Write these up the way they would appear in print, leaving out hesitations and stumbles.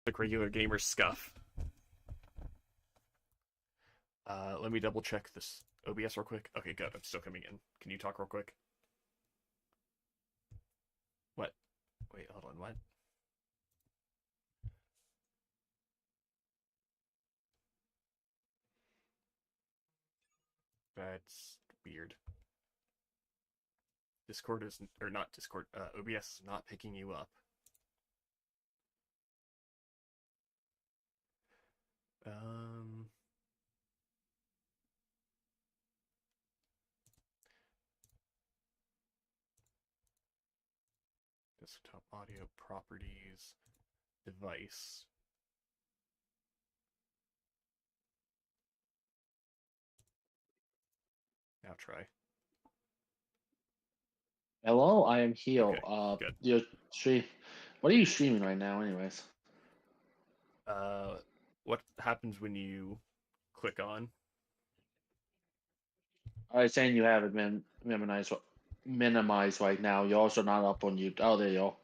Like regular gamer scuff. Let me double check this OBS real quick. Okay, good. I'm still coming in. Can you talk real quick? What? Wait, hold on. What? That's weird. Discord is, or not Discord, OBS is not picking you up. Desktop audio properties, device. Now try. Hello, I am here. Okay, good. Your stream. What are you streaming right now, anyways? What happens when you click on? I was saying you have it minimized right now. You're also not up on YouTube. Oh, there you go.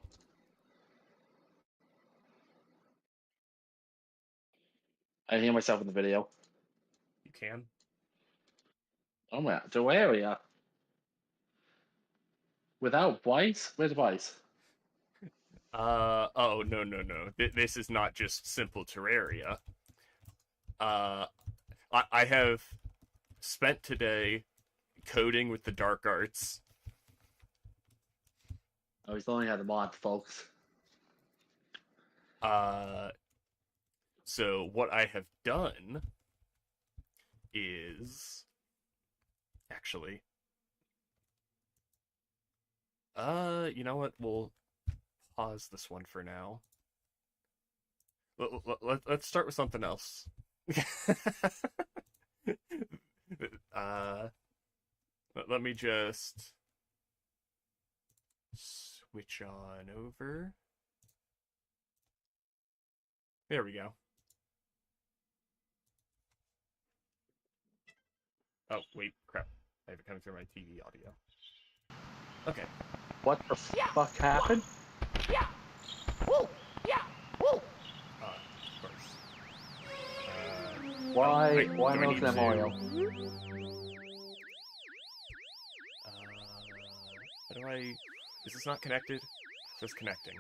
I hear myself in the video. You can. Oh my, Terraria. Without Vice? Where's Vice? Oh, no. This is not just simple Terraria. I have spent today coding with the dark arts. Oh, he's only had the mod, folks. So what I have done is actually, you know what? We'll pause this one for now. Let's start with something else. Let me just switch on over. There we go. Oh, wait, crap. I have it coming through my TV audio. Okay. What the fuck happened? Yeah. Woo. Yeah. Woo. Of course. Why? Wait, Why do I milk need that to- Mario? How do I... Is this not connected? It says connecting.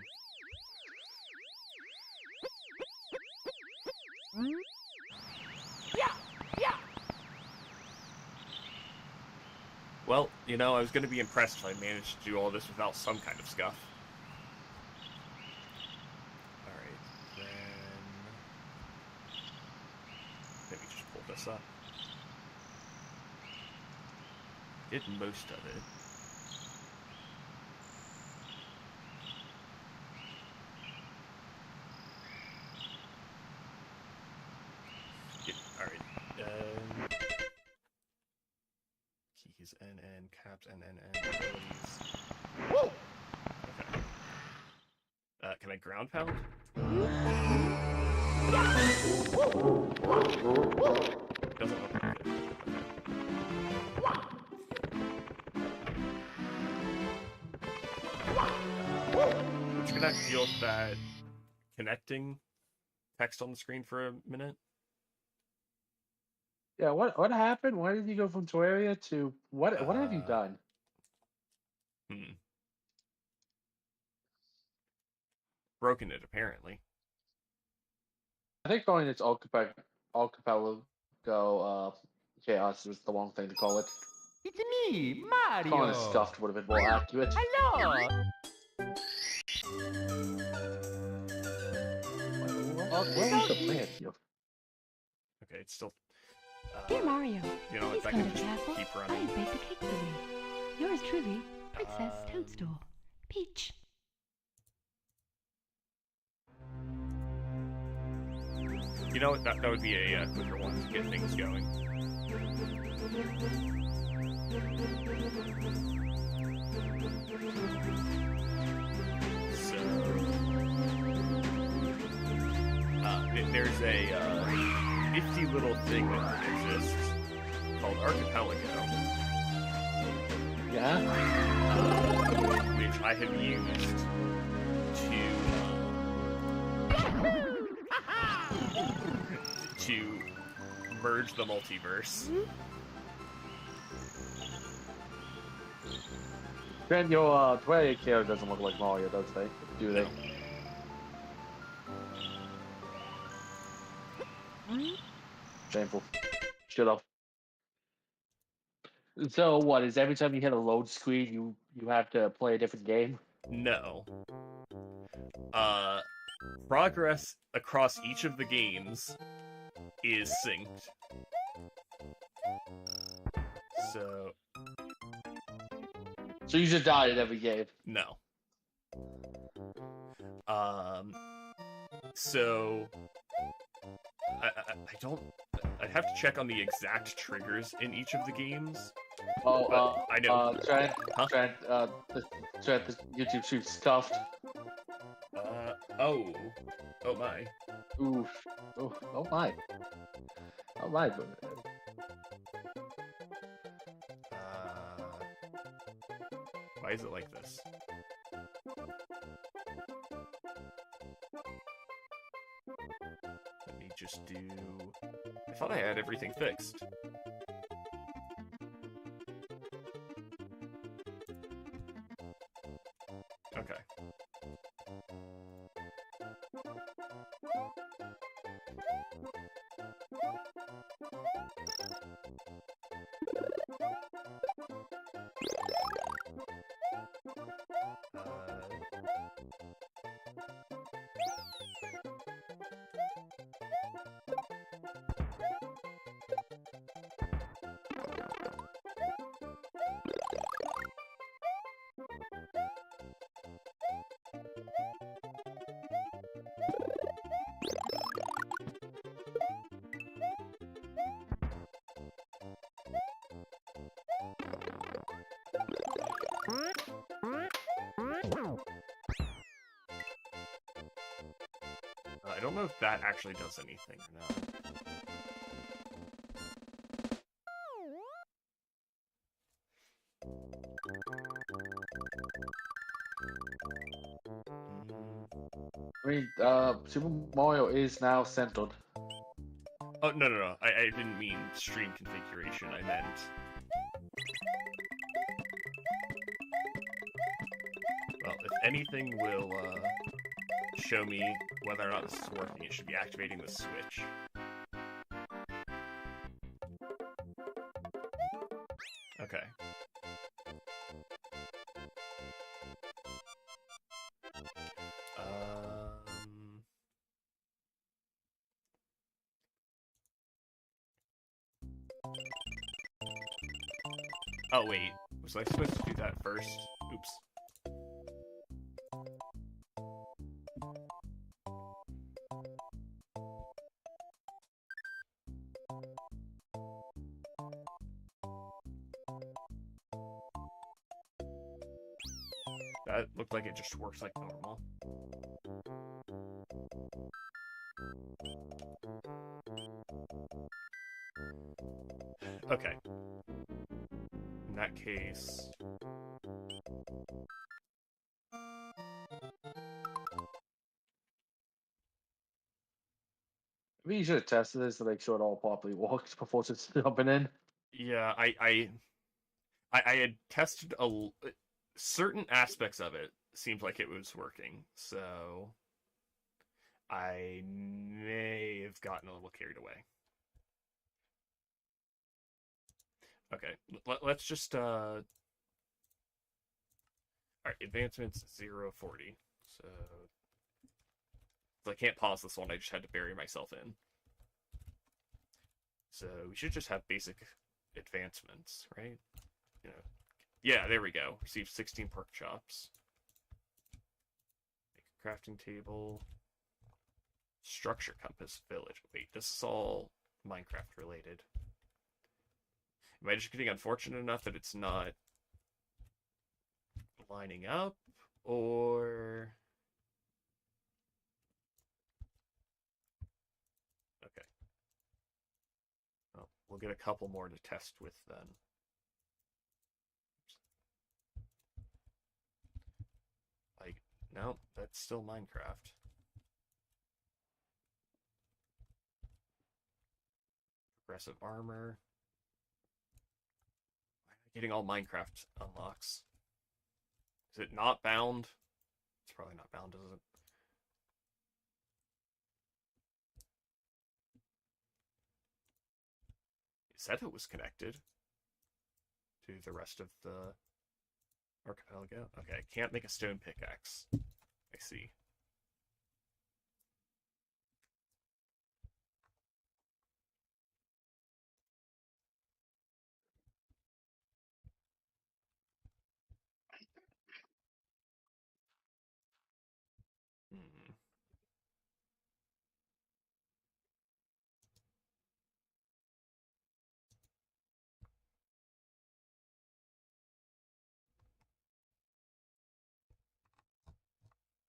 Yeah. Yeah. Well, you know, I was going to be impressed if I managed to do all this without some kind of scuff. Alright, then... Let me just pull this up. Did most of it. Alright. Keys, NN, caps, NNN, abilities. Woo. Okay. Can I ground pound? Doesn't look like it. Okay. I'm just gonna have to deal with that connecting text on the screen for a minute. Yeah, what happened? Why did you go from Terraria to what have you done? Broken it, apparently. I think going it's Archipelago Chaos was the wrong thing to call it. It's me, Calling it Mario. Scuffed would have been more accurate. Hello. What was the plan here? Okay, it's still... Dear Mario, you know, please if I come can to the just castle. keep I running. have baked a cake for you. Yours truly, Princess Toadstool. Peach. You know what? That would be a quicker one to get things going. So... there's a nifty little thing that exists called Archipelago. Yeah? Which I have used to to merge the multiverse. Then your Terraria character doesn't look like Mario, does they? Do they? No. Shameful. Should have. So what is every time you hit a load screen, you have to play a different game? No. Progress across each of the games is synced. So you just die in every game. No. So I don't. I have to check on the exact triggers in each of the games. Oh, I know. Trent, Huh? Trent, the YouTube shoots stuffed. Oh my. Oof. Oh my. Oh my. Why is it like this? Let me just do... I thought I had everything fixed. Okay. I don't know if that actually does anything or not. I mean, Super Mario is now centered. Oh, no. I didn't mean stream configuration. I meant... Well, if anything will show me whether or not this is working, it should be activating the switch. Okay. Oh, wait. Was I supposed to do that first? Oops. That looked like it just works like normal. Okay. In that case... Maybe you should have tested this to make sure it all properly works before just jumping in. Yeah, I had tested certain aspects of it. Seemed like it was working, so I may have gotten a little carried away. Okay, let's just all right, advancements 040. So I can't pause this one. I just had to bury myself in. So we should just have basic advancements, right? You know, yeah, there we go. Receive 16 pork chops. Make a crafting table. Structure compass village. Wait, this is all Minecraft related. Am I just getting unfortunate enough that it's not lining up, or... Okay. Well, we'll get a couple more to test with then. Like, no, that's still Minecraft. Aggressive armor. Why am I getting all Minecraft unlocks? Is it not bound? It's probably not bound, is it? It said it was connected to the rest of the archipelago. Okay, I can't make a stone pickaxe. I see. Hmm.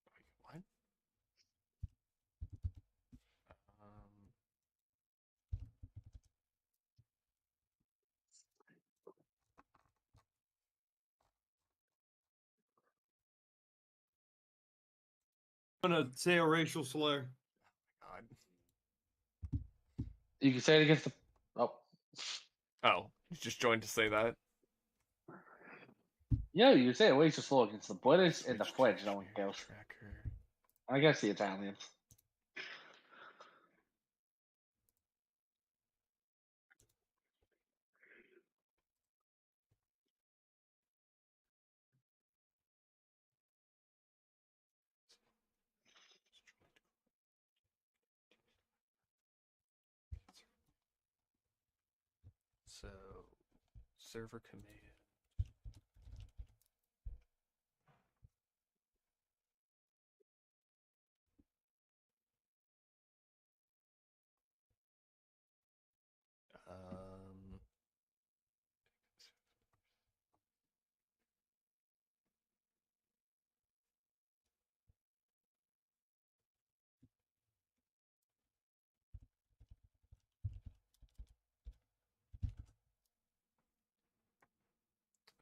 Wait, what? Um, I'm gonna say a racial slur. God. You can say it against the. Oh. Oh, you just joined to say that? Yeah, you can say it way too slow against the British and the Switch to French. No one share cares. tracker. I guess the Italians. So, server command. Um,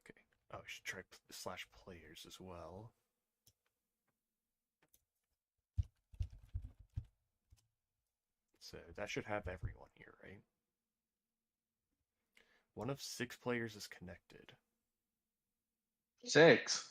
okay. Oh, I should try slash players as well. So that should have everyone here, right? One of 6 players is connected. 6.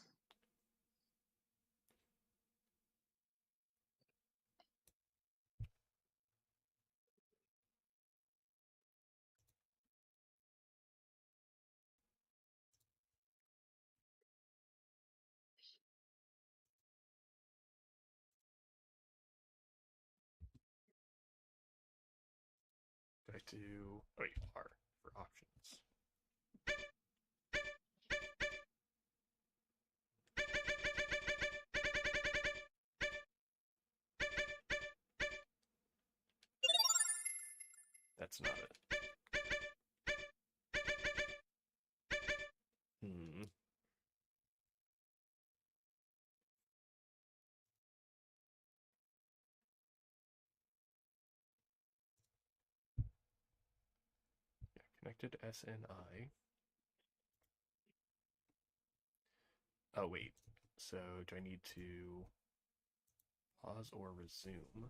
Do I do... Oh, wait, R for options. That's not it. Hmm. Yeah, connected SNI. Oh, wait. So do I need to pause or resume?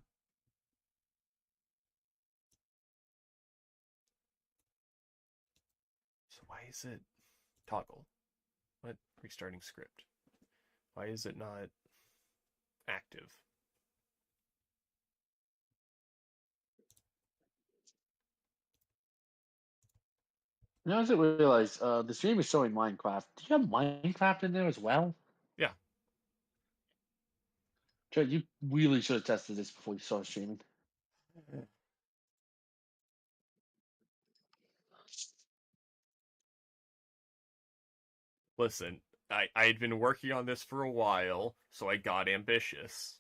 So why is it toggle? What? Restarting script. Why is it not active? You know, I didn't realize the stream is showing Minecraft. Do you have Minecraft in there as well? Yeah. Trey, you really should have tested this before you started streaming. Listen, I had been working on this for a while, so I got ambitious.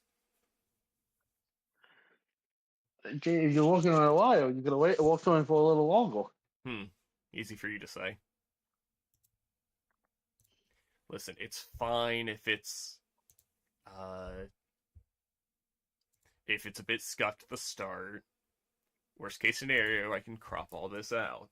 Okay, if you're working on it a while, you're gonna wait work on it for a little longer. Easy for you to say. Listen, it's fine if it's a bit scuffed at the start. Worst case scenario, I can crop all this out.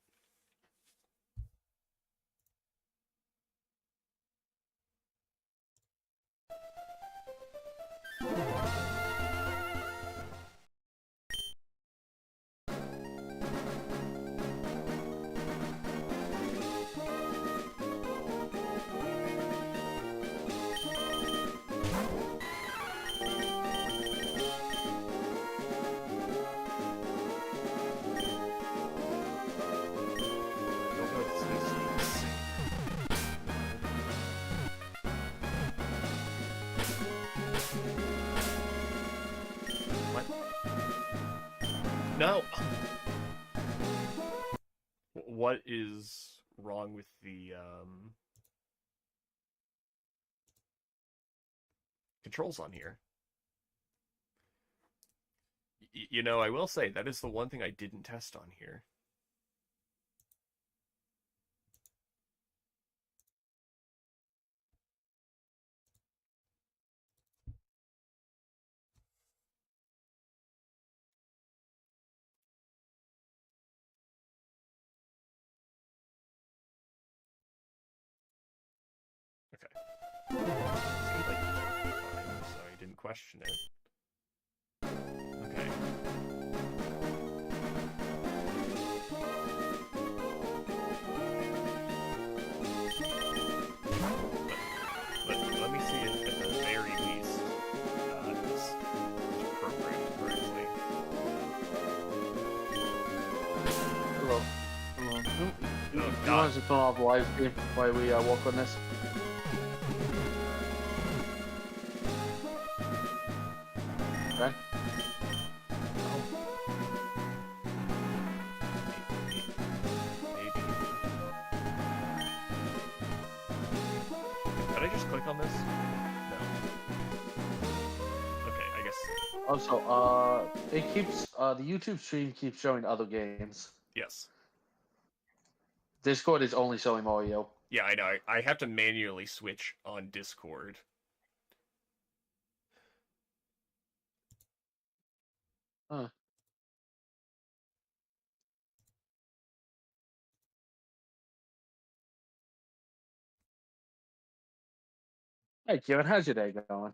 No. What is wrong with the controls on here? You know, I will say that is the one thing I didn't test on here. Okay. Seemed like it was fine, so I didn't question it. Okay. Let me see it at the very least. This is programmed correctly. Hello. Hello. Oh, You want God. us to turn off the live stream while we work on this? Okay. Maybe. Did I just click on this? No. Okay, I guess. Also, it keeps the YouTube stream keeps showing other games. Yes. Discord is only showing Mario. Yeah, I know. I have to manually switch on Discord. Huh. Hey, Kieran, how's your day going?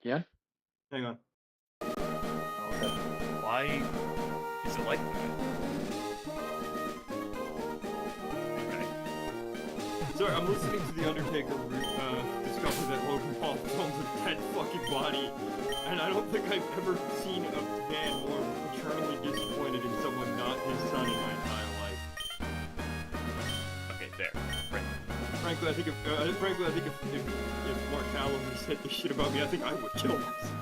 Kieran? Hang on. Okay. Why is it like that? Okay. Sorry, I'm listening to The Undertaker discover that Logan Paul filmed a dead fucking body, and I don't think I've ever seen a man more eternally disappointed in someone not his son in my entire life. Okay, there. Right. Frankly, I think if Mark Callum said this shit about me, I think I would kill myself.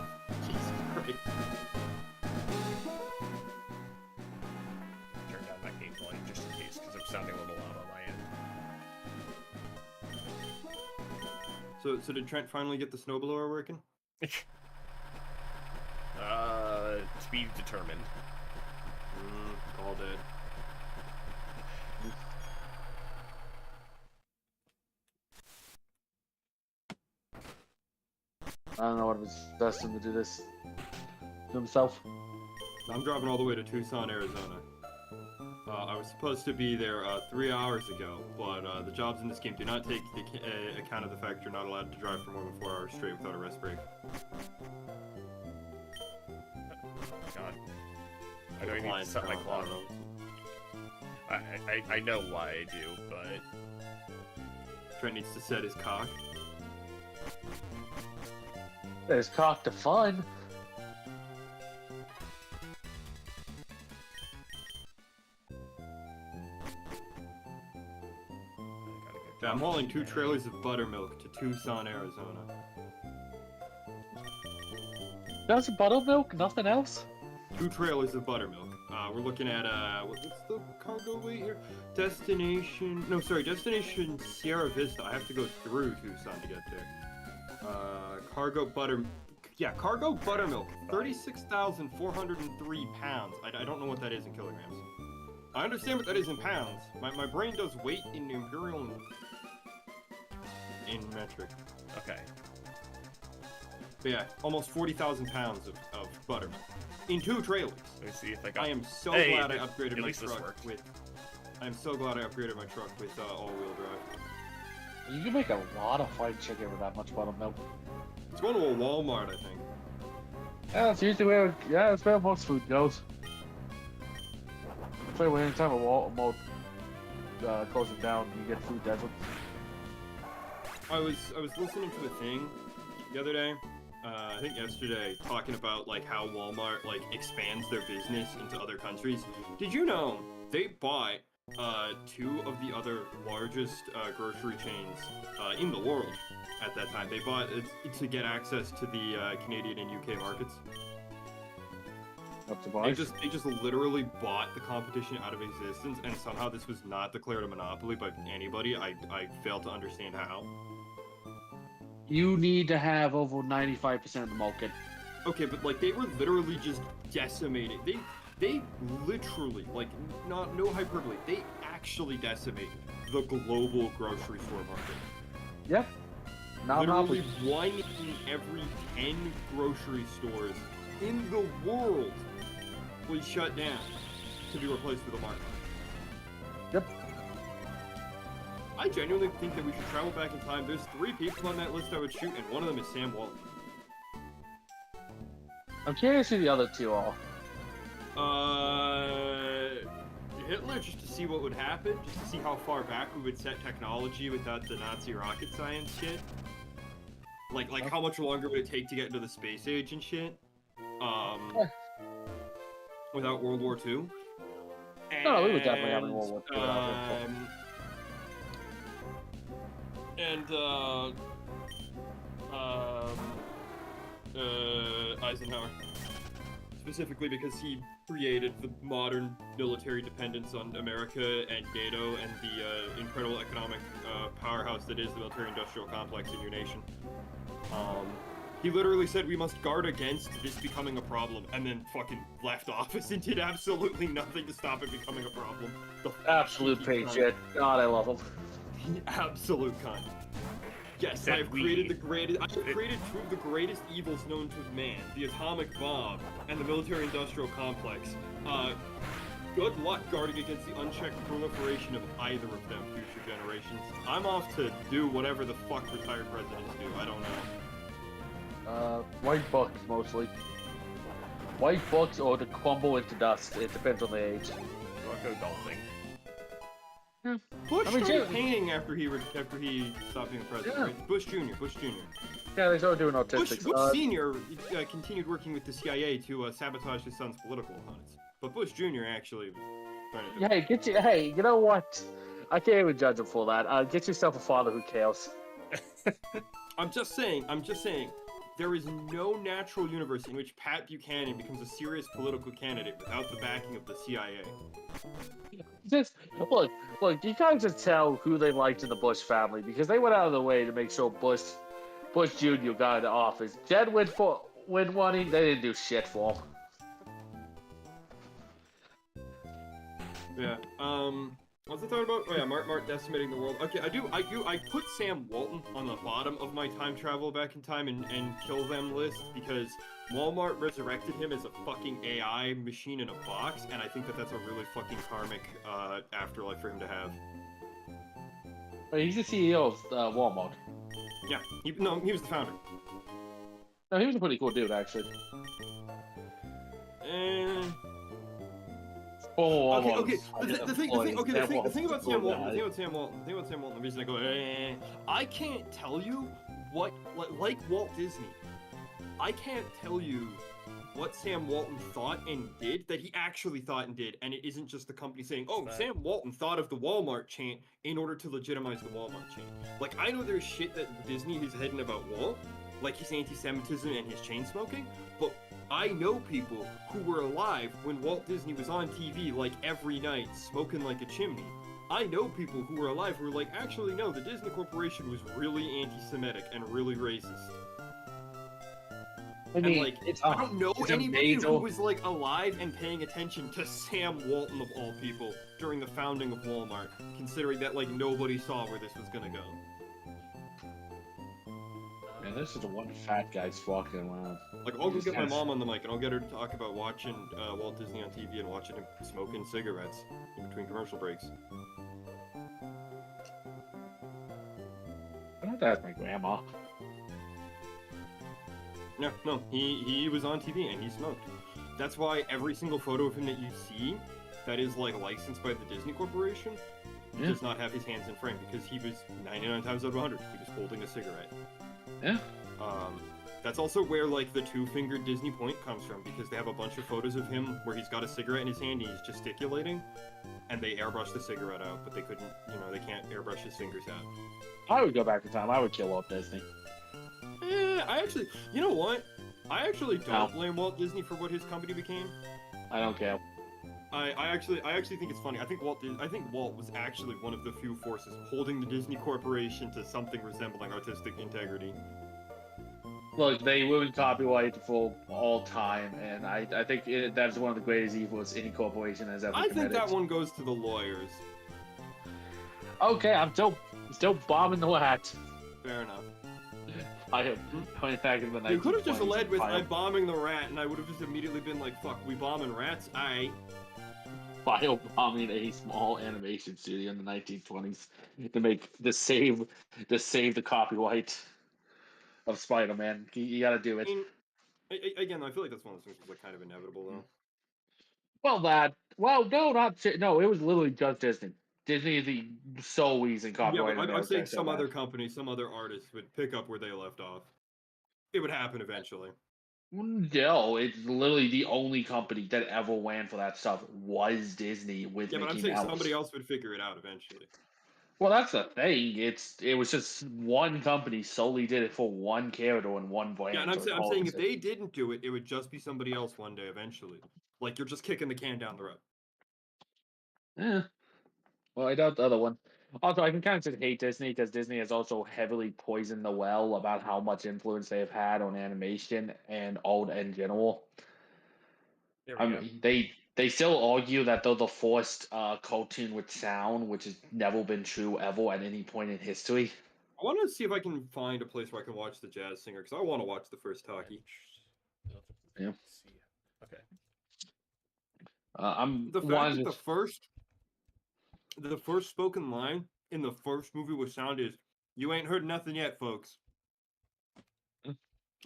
Jesus Christ. Turn down my game volume just in case, because I'm sounding a little loud on my end. So did Trent finally get the snowblower working? Speed determined. All dead. I don't know what was destined to do this to himself. I'm driving all the way to Tucson, Arizona. I was supposed to be there 3 hours ago, but the jobs in this game do not take account of the fact you're not allowed to drive for more than 4 hours straight without a rest break. God. I don't need to set my clock. I know why I do, but... Trent needs to set his cock. There's cock to fun. Yeah, I'm hauling 2 trailers of buttermilk to Tucson, Arizona. That's buttermilk, nothing else? 2 trailers of buttermilk. We're looking at, what's the cargo weight here? Destination Sierra Vista. I have to go through Tucson to get there. Cargo buttermilk, 36,403 pounds. I don't know what that is in kilograms. I understand what that is in pounds. My brain does weight in imperial in metric. Okay. But yeah, almost 40,000 pounds of buttermilk in 2 trailers. Let me see if I got... I am so Hey, glad I at upgraded my least this truck worked. with. I'm so glad I upgraded my truck with all-wheel drive. You can make a lot of fried chicken with that much buttermilk. It's going to a Walmart, I think. Yeah, that's usually where, that's where most food goes. Especially anytime a Walmart closes down, you get food desert. I was listening to a thing the other day, I think yesterday, talking about like how Walmart like expands their business into other countries. Did you know they bought two of the other largest grocery chains in the world at that time. They bought to get access to the Canadian and UK markets. They just literally bought the competition out of existence, and somehow this was not declared a monopoly by anybody. I fail to understand how. You need to have over 95% of the market. Okay, but like they were literally just decimated. They literally, like, no hyperbole. They actually decimated the global grocery store market. Yep. Not Literally monopoly. 1 in every 10 grocery stores in the world was shut down to be replaced with a market. Yep. I genuinely think that we should travel back in time. There's 3 people on that list I would shoot, and one of them is Sam Walton. I'm curious who the other two are. Hitler, just to see what would happen, just to see how far back we would set technology without the Nazi rocket science shit. Like how much longer would it take to get into the space age and shit? Without World War II. No, we were definitely having World War II. Eisenhower. Specifically because he created the modern military dependence on America and NATO and the incredible economic powerhouse that is the military-industrial complex in your nation. He literally said we must guard against this becoming a problem, and then fucking left office and did absolutely nothing to stop it becoming a problem. Absolute patriot. God, I love him. Absolute cunt. Yes, I've created the greatest. I've created 2 of the greatest evils known to man: the atomic bomb and the military-industrial complex. Good luck guarding against the unchecked proliferation of either of them, future generations. I'm off to do whatever the fuck retired presidents do. I don't know. White bucks mostly. White bucks or to crumble into dust. It depends on the age. I'll go golfing. Bush I mean, started painting after he stopped being president. Yeah. Right? Bush Jr. Yeah, they started doing autistics. Bush Sr. Continued working with the CIA to sabotage his son's political opponents. But Bush Jr. actually was trying to do Hey, you know what? I can't even judge him for that. Get yourself a father who cares. I'm just saying, there is no natural universe in which Pat Buchanan becomes a serious political candidate without the backing of the CIA. Just look, you can't just tell who they liked in the Bush family because they went out of the way to make sure Bush Jr. got into office. Jed went money, they didn't do shit for him. Yeah. What's I talking about? Oh yeah, Mark decimating the world. Okay, I put Sam Walton on the bottom of my time travel back in time and kill them list because Walmart resurrected him as a fucking AI machine in a box, and I think that that's a really fucking karmic afterlife for him to have. But he's the CEO of Walmart. Yeah, he was the founder. No, he was a pretty cool dude, actually. Okay. The thing about Sam Walton. The reason I go, I can't tell you what, like Walt Disney. I can't tell you what Sam Walton thought and did that he actually thought and did, and it isn't just the company saying, "Oh, Sam Walton thought of the Walmart chain in order to legitimize the Walmart chain." Like I know there's shit that Disney is hidden about Walt, like his anti-Semitism and his chain smoking, but I know people who were alive when Walt Disney was on TV like every night, smoking like a chimney. I know people who were alive who were like, actually no, the Disney Corporation was really anti-Semitic and really racist. I mean, and like, I don't know anybody who was like alive and paying attention to Sam Walton of all people during the founding of Walmart, considering that like nobody saw where this was gonna go. Man, this is the one fat guy's walking around. Like, I'll go get my mom on the mic and I'll get her to talk about watching Walt Disney on TV and watching him smoking cigarettes in between commercial breaks. I don't have to ask my grandma. Yeah, no, he was on TV and he smoked. That's why every single photo of him that you see that is like licensed by the Disney Corporation does not have his hands in frame because he was 99 times out of 100 he was holding a cigarette. Yeah. That's also where like the two-fingered Disney point comes from because they have a bunch of photos of him where he's got a cigarette in his hand and he's gesticulating. and they airbrushed the cigarette out, but they couldn't, they can't airbrush his fingers out. I would go back in time. I would kill Walt Disney. You know what? I actually don't No. blame Walt Disney for what his company became. I don't care. I actually think it's funny. I think Walt was actually one of the few forces holding the Disney Corporation to something resembling artistic integrity. Look, they ruined copyright for all time, and I think that's one of the greatest evils any corporation has ever I committed. think that one goes to the lawyers. Okay, I'm still bombing the hat. Fair enough. I have going back in the 1920s. You could have just led with I I'm bombing the rat, and I would have just immediately been like, fuck, we bombing rats? Aight. Bio-bombing a small animation studio in the 1920s to save the copyright of Spider-Man. You gotta do it. Again, I feel like that's one of those things that's like kind of inevitable, though. No, it was literally just Disney. Disney is the sole reason Yeah, copyright. but in I'm saying America is so some bad. other company, some other artist would pick up where they left off. It would happen eventually. No, it's literally the only company that ever went for that stuff was Disney with Yeah, but I'm Mickey saying Mouse. somebody else would figure it out eventually. Well, that's the thing. It was just one company solely did it for one character and one brand. Yeah, and I'm so saying if they didn't do it, it would just be somebody else one day eventually. Like you're just kicking the can down the road. Yeah. Well, I doubt the other one. Also, I can kind of just hate Disney because Disney has also heavily poisoned the well about how much influence they've had on animation and art in general. There we I go. mean, they still argue that they're the first cartoon with sound, which has never been true ever at any point in history. I want to see if I can find a place where I can watch the Jazz Singer because I want to watch the first talkie. Yeah. See. Okay. I'm The fact wanting that to- the first spoken line in the first movie with sound is "You ain't heard nothing yet, folks."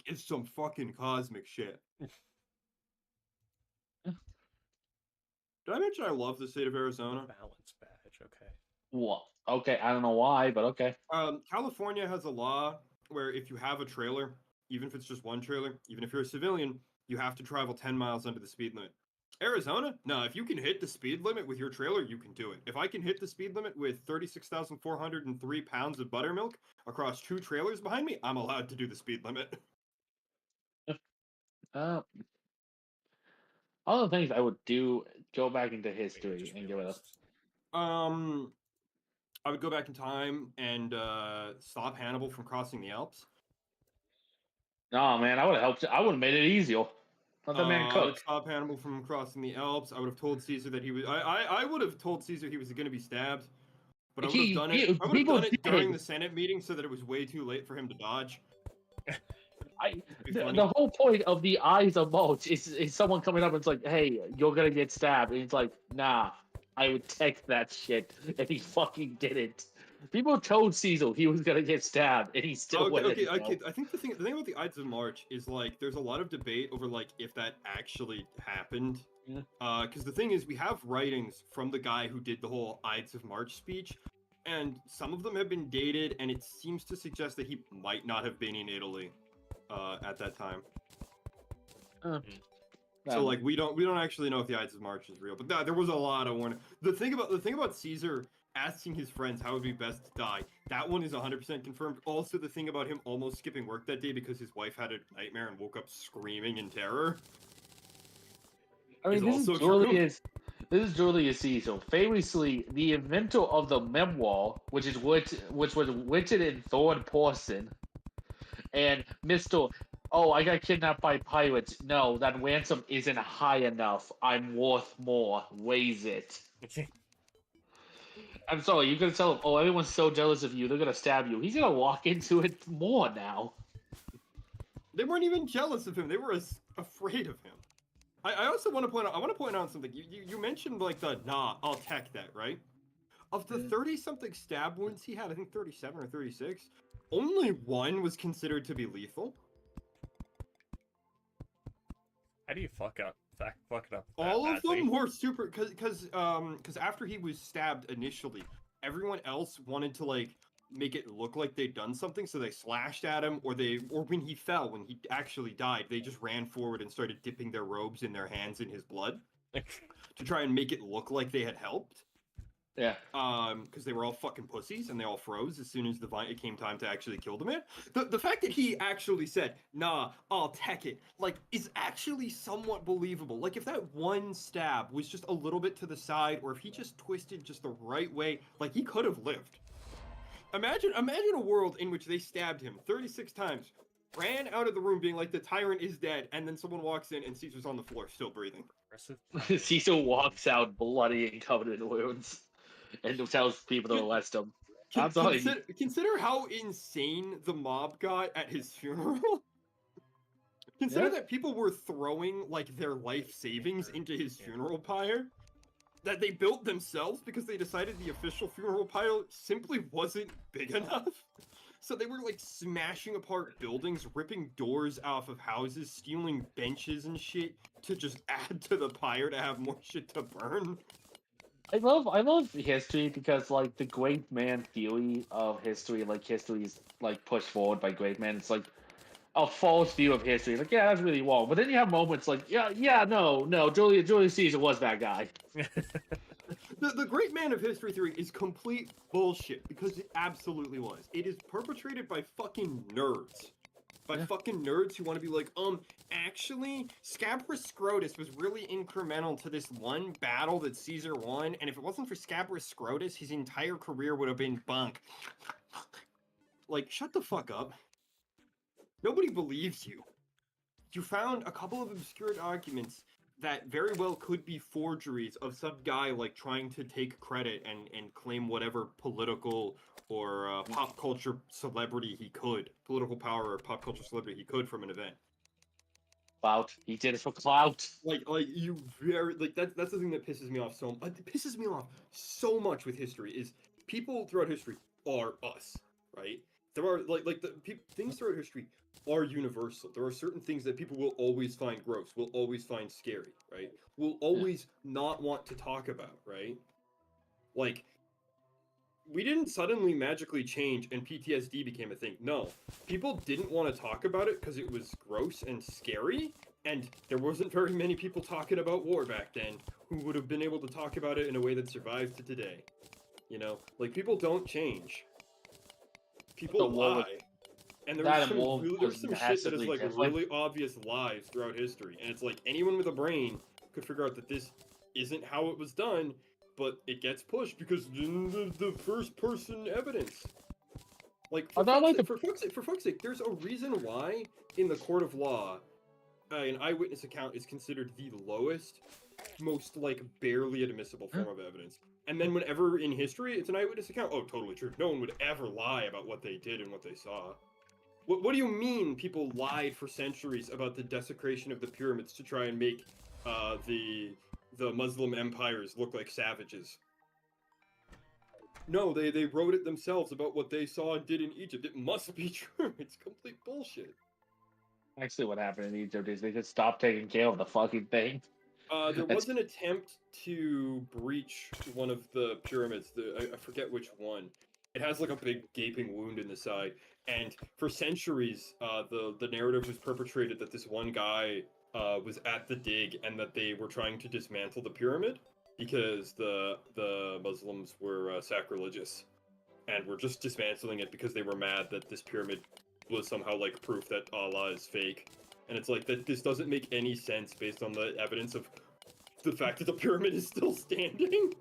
It's some fucking cosmic shit. Did I mention I love the state of Arizona? Balance badge. Okay. Well, okay, I don't know why, but okay. California has a law where if you have a trailer, even if it's just one trailer, even if you're a civilian, you have to travel 10 miles under the speed limit. Arizona? No, if you can hit the speed limit with your trailer, you can do it. If I can hit the speed limit with 36,403 pounds of buttermilk across 2 trailers behind me, I'm allowed to do the speed limit. All the things I would do, go back into history and give it a. I would go back in time and stop Hannibal from crossing the Alps. No, man, I would have helped. I would have made it easier. Let the man I cook. would stop Hannibal from crossing the Alps. I would have told Caesar that he was. I would have told Caesar he was going to be stabbed, but I would have done it. I would have done it during the Senate meeting so that it was way too late for him to dodge. The whole point of the eyes of Mulch is someone coming up and it's like, "Hey, you're gonna get stabbed," and it's like, "Nah, I would text that shit," and he fucking didn't. People told Caesar he was gonna get stabbed, and he still went. Okay. I think the thing about the Ides of March is like there's a lot of debate over like if that actually happened. Yeah. Because the thing is, we have writings from the guy who did the whole Ides of March speech, and some of them have been dated, and it seems to suggest that he might not have been in Italy at that time. So like we don't actually know if the Ides of March is real, but there was a lot of warning. The thing about Caesar asking his friends how it would be best to die, that one is 100% confirmed. Also, the thing about him almost skipping work that day because his wife had a nightmare and woke up screaming in terror. I mean, this is Julius Caesar, famously the inventor of the memoir, which was written in third person, and Mr. Oh, I got kidnapped by pirates. No, that ransom isn't high enough. I'm worth more. Raise it. I'm sorry, you're gonna tell him, oh, everyone's so jealous of you, they're gonna stab you. He's gonna walk into it more now. They weren't even jealous of him. They were afraid of him. I also want to point out something. You mentioned like I'll tech that, right? Of the 30-something stab wounds he had, I think 37 or 36, only one was considered to be lethal. How do you fuck it up? All of them were super because after he was stabbed initially, everyone else wanted to like make it look like they'd done something, so they slashed at him, or when he fell, when he actually died, they just ran forward and started dipping their robes in their hands in his blood to try and make it look like they had helped. Yeah. Because they were all fucking pussies and they all froze as soon as it came time to actually kill the man. The fact that he actually said, "Nah, I'll tech it," like, is actually somewhat believable. Like, if that one stab was just a little bit to the side, or if he just twisted just the right way, like, he could have lived. Imagine a world in which they stabbed him 36 times, ran out of the room being like, the tyrant is dead, and then someone walks in and Caesar's on the floor still breathing. Impressive. Caesar walks out bloody and covered in wounds, and tells people to arrest him. I'm sorry. Consider how insane the mob got at his funeral. Consider that people were throwing like their life savings into his funeral pyre that they built themselves because they decided the official funeral pyre simply wasn't big enough. So they were like smashing apart buildings, ripping doors off of houses, stealing benches and shit to just add to the pyre to have more shit to burn. I love history because like the great man theory of history, like history is like pushed forward by great men. It's like a false view of history. Like, yeah, that's really wrong. But then you have moments like, no, Julius Caesar was that guy. The great man of history theory is complete bullshit because it absolutely was. It is perpetrated by fucking nerds. By fucking nerds who want to be like, actually, Scabrous Scrotus was really incremental to this one battle that Caesar won, and if it wasn't for Scabrous Scrotus, his entire career would have been bunk. Like, shut the fuck up. Nobody believes you. You found a couple of obscure documents that very well could be forgeries of some guy like trying to take credit and claim whatever political or pop culture celebrity he could, political power or pop culture celebrity he could from an event. Clout. He did it for clout. Like you very like that's the thing that pisses me off so. It pisses me off so much with history is people throughout history are us, right? There are things throughout history are universal. There are certain things that people will always find gross, will always find scary, right? Will always not want to talk about, right? Like, we didn't suddenly magically change and PTSD became a thing. No, people didn't want to talk about it because it was gross and scary, and there wasn't very many people talking about war back then who would have been able to talk about it in a way that survives to today. You know, like, people don't change. People lie. And there's some shit that is like really obvious lies throughout history, and it's like anyone with a brain could figure out that this isn't how it was done, but it gets pushed because the first person evidence. Like, for fuck's sake, there's a reason why in the court of law, an eyewitness account is considered the lowest, most like barely admissible form of evidence. And then whenever in history it's an eyewitness account, oh, totally true. No one would ever lie about what they did and what they saw. What do you mean people lied for centuries about the desecration of the pyramids to try and make the Muslim empires look like savages? No, they wrote it themselves about what they saw and did in Egypt. It must be true. It's complete bullshit. Actually, what happened in Egypt is they just stopped taking care of the fucking thing. There was an attempt to breach one of the pyramids. I forget which one. It has like a big gaping wound in the side, and for centuries, the narrative was perpetrated that this one guy was at the dig and that they were trying to dismantle the pyramid because the Muslims were sacrilegious, and were just dismantling it because they were mad that this pyramid was somehow like proof that Allah is fake. And it's like that. This doesn't make any sense based on the evidence of the fact that the pyramid is still standing.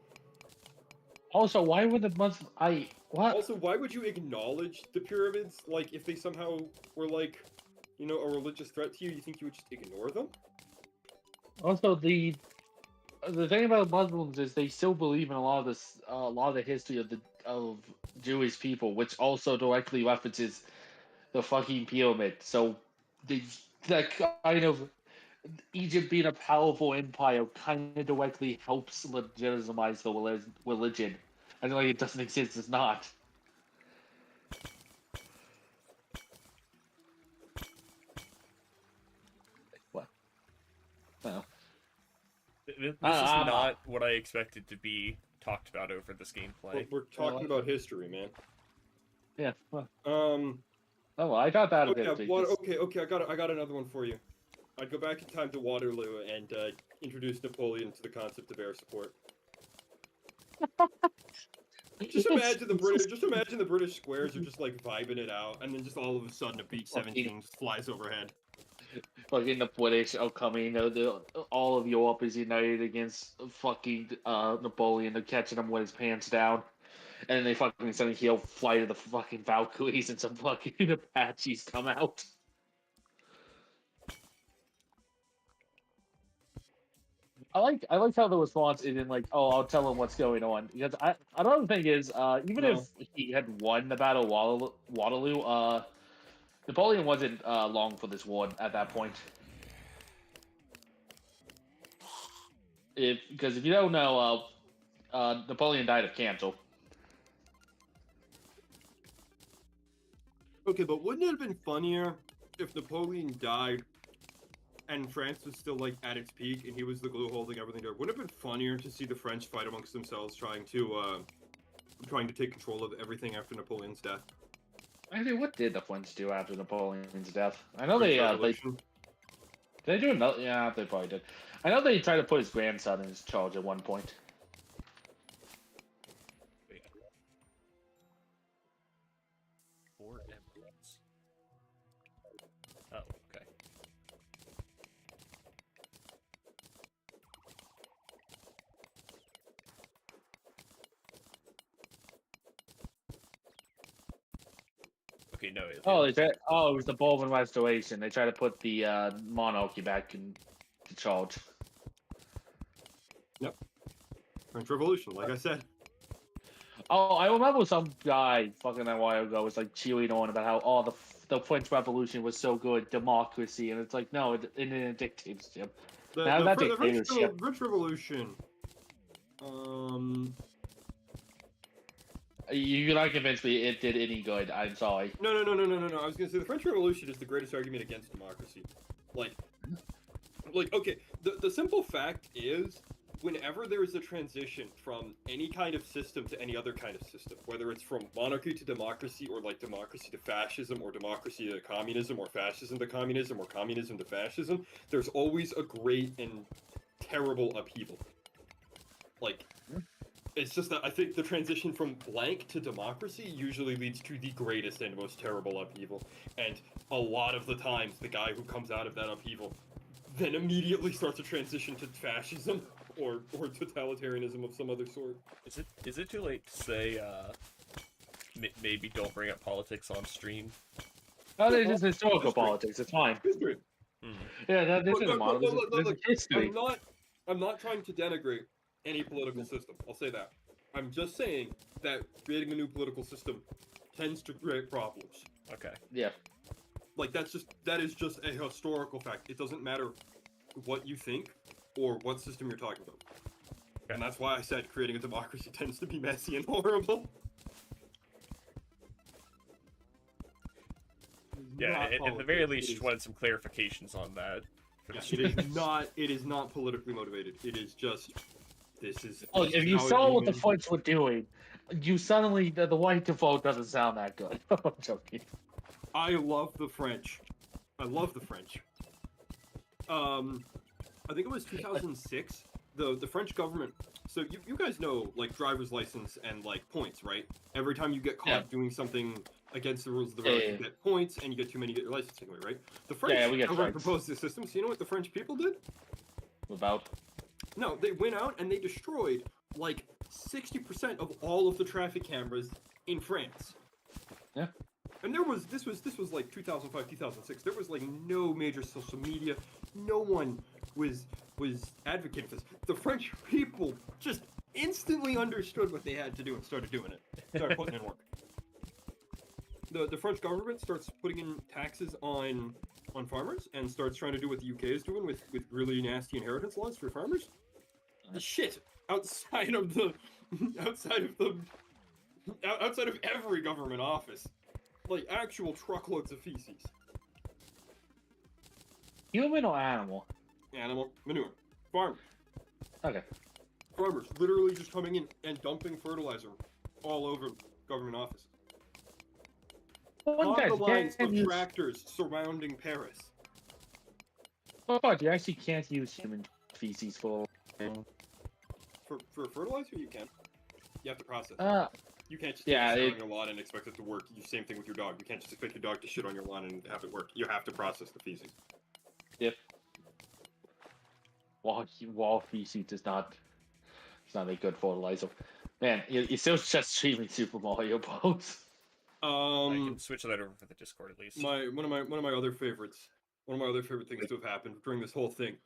Also, why would the Muslims? What? Also, why would you acknowledge the pyramids? Like, if they somehow were like, you know, a religious threat to you, you think you would just ignore them? Also, the thing about Muslims is they still believe in a lot of the history of Jewish people, which also directly references the fucking pyramid. So, that kind of Egypt being a powerful empire kind of directly helps legitimize the religion. And like it doesn't exist, it's not. What? No. This is not what I expected to be talked about over this gameplay. We're talking about history, man. Yeah. Well. Oh, well, I got that. Okay. I got another one for you. I'd go back in time to Waterloo and introduce Napoleon to the concept of air support. Just imagine the British. Just imagine the British squares are just like vibing it out, and then just all of a sudden a B-17 just flies overhead. Fucking the British are coming. All of Europe is united against fucking Napoleon. They're catching him with his pants down. And then they fucking suddenly he'll fly to the fucking Valkyries and some fucking Apaches come out. I like how the response isn't like, oh, I'll tell him what's going on. Because another thing is, even if he had won the Battle of Waterloo, Napoleon wasn't long for this war at that point. Because if you don't know, Napoleon died of cancer. Okay, but wouldn't it have been funnier if Napoleon died and France was still like at its peak and he was the glue holding everything together? Wouldn't it have been funnier to see the French fight amongst themselves, trying to take control of everything after Napoleon's death? Actually, what did the French do after Napoleon's death? I know they Revolution. did they do another. Yeah, they probably did. I know they tried to put his grandson in his charge at one point. Four emeralds. Oh, okay. Okay, no. It was the Bourbon Restoration. They tried to put the monarchy back in the charge. Yep. French Revolution, like I said. Oh, I remember some guy fucking a while ago was like cheering on about how the French Revolution was so good, democracy, and it's like no, it in a dictatorship. The French Revolution. You're not convinced me it did any good. I'm sorry. No. I was gonna say the French Revolution is the greatest argument against democracy. Like okay, the simple fact is, whenever there is a transition from any kind of system to any other kind of system, whether it's from monarchy to democracy, or like democracy to fascism, or democracy to communism, or fascism to communism, or communism to fascism, there's always a great and terrible upheaval. Like, it's just that I think the transition from blank to democracy usually leads to the greatest and most terrible upheaval. And a lot of the times, the guy who comes out of that upheaval then immediately starts a transition to fascism or totalitarianism of some other sort. Is it too late to say maybe don't bring up politics on stream? Oh, it's just historical politics. It's fine. History. Yeah, this is a model. This is history. I'm not trying to denigrate any political system. I'll say that. I'm just saying that creating a new political system tends to create problems. Okay. Yeah. Like that is just a historical fact. It doesn't matter what you think or what system you're talking about. Okay. And that's why I said creating a democracy tends to be messy and horrible. Yeah, at the very least, you wanted some clarifications on that. It is not politically motivated. It is just Oh, if you saw what the French were doing, you suddenly the right to vote doesn't sound that good. I'm joking. I love the French. I love the French. I think it was 2006. The French government. So you guys know like driver's license and like points, right? Every time you get caught doing something against the rules of the road, you get points, and you get too many, you get your license taken away, right? The French government proposed this system. So you know what the French people did? About? No, they went out and they destroyed like 60% of all of the traffic cameras in France. Yeah. And this was like 2005, 2006. There was like no major social media. No one was advocating for this. The French people just instantly understood what they had to do and started doing it. Started putting in work. The French government starts putting in taxes on farmers and starts trying to do what the UK is doing with really nasty inheritance laws for farmers. Shit outside of every government office. Like actual truckloads of feces. Human or animal? Animal manure. Farmers. Okay. Farmers literally just coming in and dumping fertilizer all over government offices. On the lines of tractors surrounding Paris. Oh, but you actually can't use human feces for fertilizer. You can. You have to process it. Uh, You can't just yeah, shit it- on your lawn and expect it to work. Same thing with your dog. You can't just expect your dog to shit on your lawn and have it work. You have to process the feces. if wall feces is not, it's not a good fertilizer. Man, you still just streaming Super Mario Bros. I can switch that over for the Discord at least. One of my other favorites. One of my other favorite things to have happened during this whole thing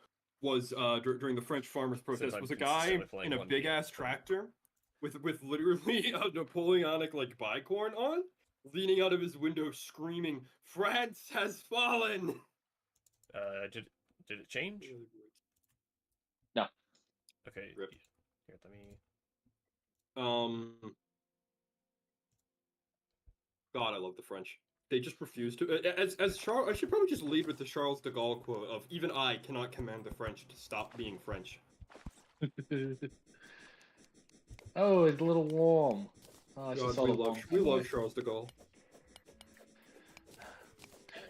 was during the French farmers' protest I'm was a guy consistently playing in a 1v. big ass tractor with literally a Napoleonic like bicorn on, leaning out of his window screaming, "France has fallen!" Did it change? No. Okay. Rip. Here, let me. God, I love the French. They just refuse to. As Charles, I should probably just lead with the Charles de Gaulle quote of "Even I cannot command the French to stop being French." Oh, it's a little warm. Oh, it's just God, all warm. we love Charles de Gaulle.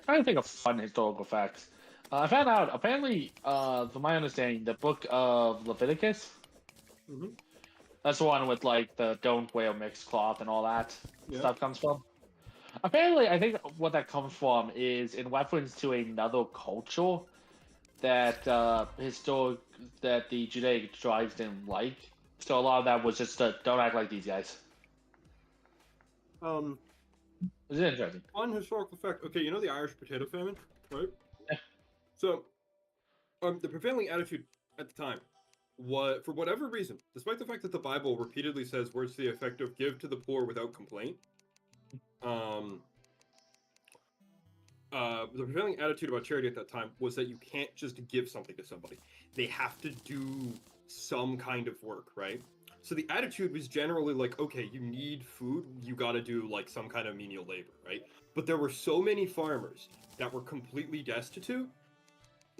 Trying to think of fun historical facts. I found out apparently, from my understanding, the book of Leviticus. Mhm. That's the one with like the don't wear mixed cloth and all that Yeah. stuff comes from. Apparently, I think what that comes from is in reference to another culture that that the Judaic tribes didn't like. So a lot of that was just don't act like these guys. It's interesting. Fun historical fact. Okay, you know the Irish potato famine, right? Yeah. So, the prevailing attitude at the time was, for whatever reason, despite the fact that the Bible repeatedly says words to the effect of "give to the poor without complaint," the prevailing attitude about charity at that time was that you can't just give something to somebody; they have to do some kind of work, right? So the attitude was generally like, okay, you need food, you got to do like some kind of menial labor, right? But there were so many farmers that were completely destitute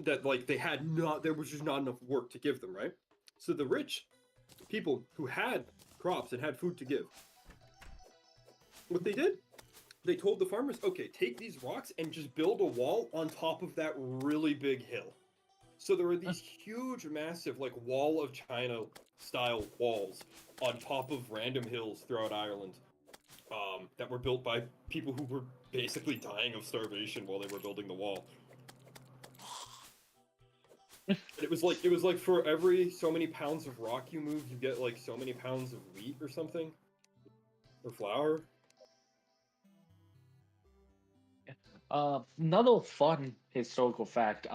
that like there was just not enough work to give them, right? So the rich people who had crops and had food to give, what they did, they told the farmers, okay, take these rocks and just build a wall on top of that really big hill. So there were these huge, massive, like wall of China style walls on top of random hills throughout Ireland, that were built by people who were basically dying of starvation while they were building the wall. And it was like for every so many pounds of rock you move, you get like so many pounds of wheat or something, or flour. Another fun historical fact.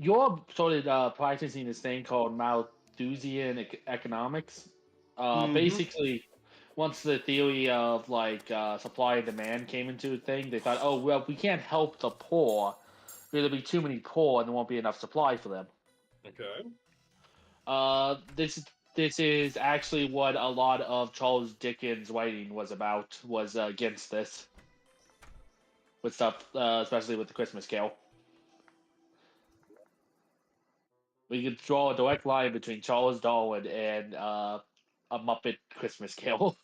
You're sort of practicing this thing called Malthusian economics. Mhm. Basically, once the theory of like supply and demand came into a thing, they thought, oh well, we can't help the poor. There'll be too many poor, and there won't be enough supply for them. Okay. This is actually what a lot of Charles Dickens' writing was about. Was against this with stuff, especially with the Christmas Carol. We could draw a direct line between Charles Darwin and a Muppet Christmas Carol.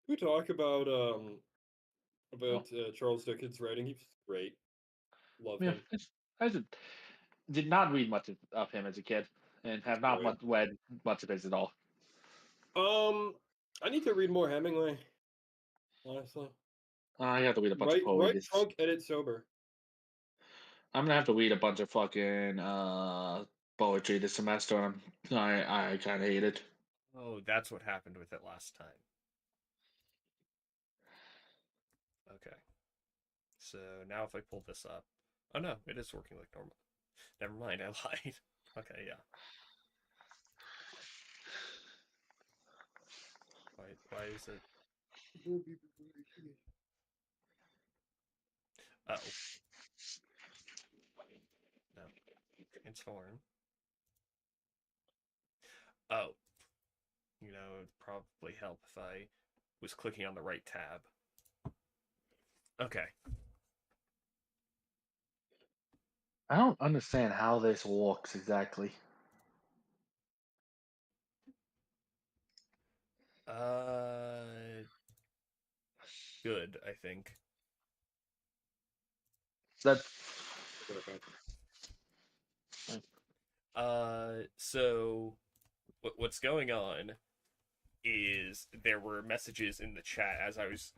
We talk about Charles Dickens' writing. He's great. Love Yeah, him. did not read much of him as a kid, and have not Right. read much of his at all. I need to read more Hemingway. Honestly, I have to read a bunch of write poetry. drunk, edit sober. I'm gonna have to read a bunch of fucking poetry this semester. And I kind of hate it. Oh, that's what happened with it last time. Okay. So now if I pull this up. Oh no, it is working like normal. Never mind, I lied. Okay, yeah. Why is it? Oh. No. Transform. Oh. You know, it'd probably help if I was clicking on the right tab. Okay. I don't understand how this works exactly. Good, I think. That So what's going on is there were messages in the chat as I was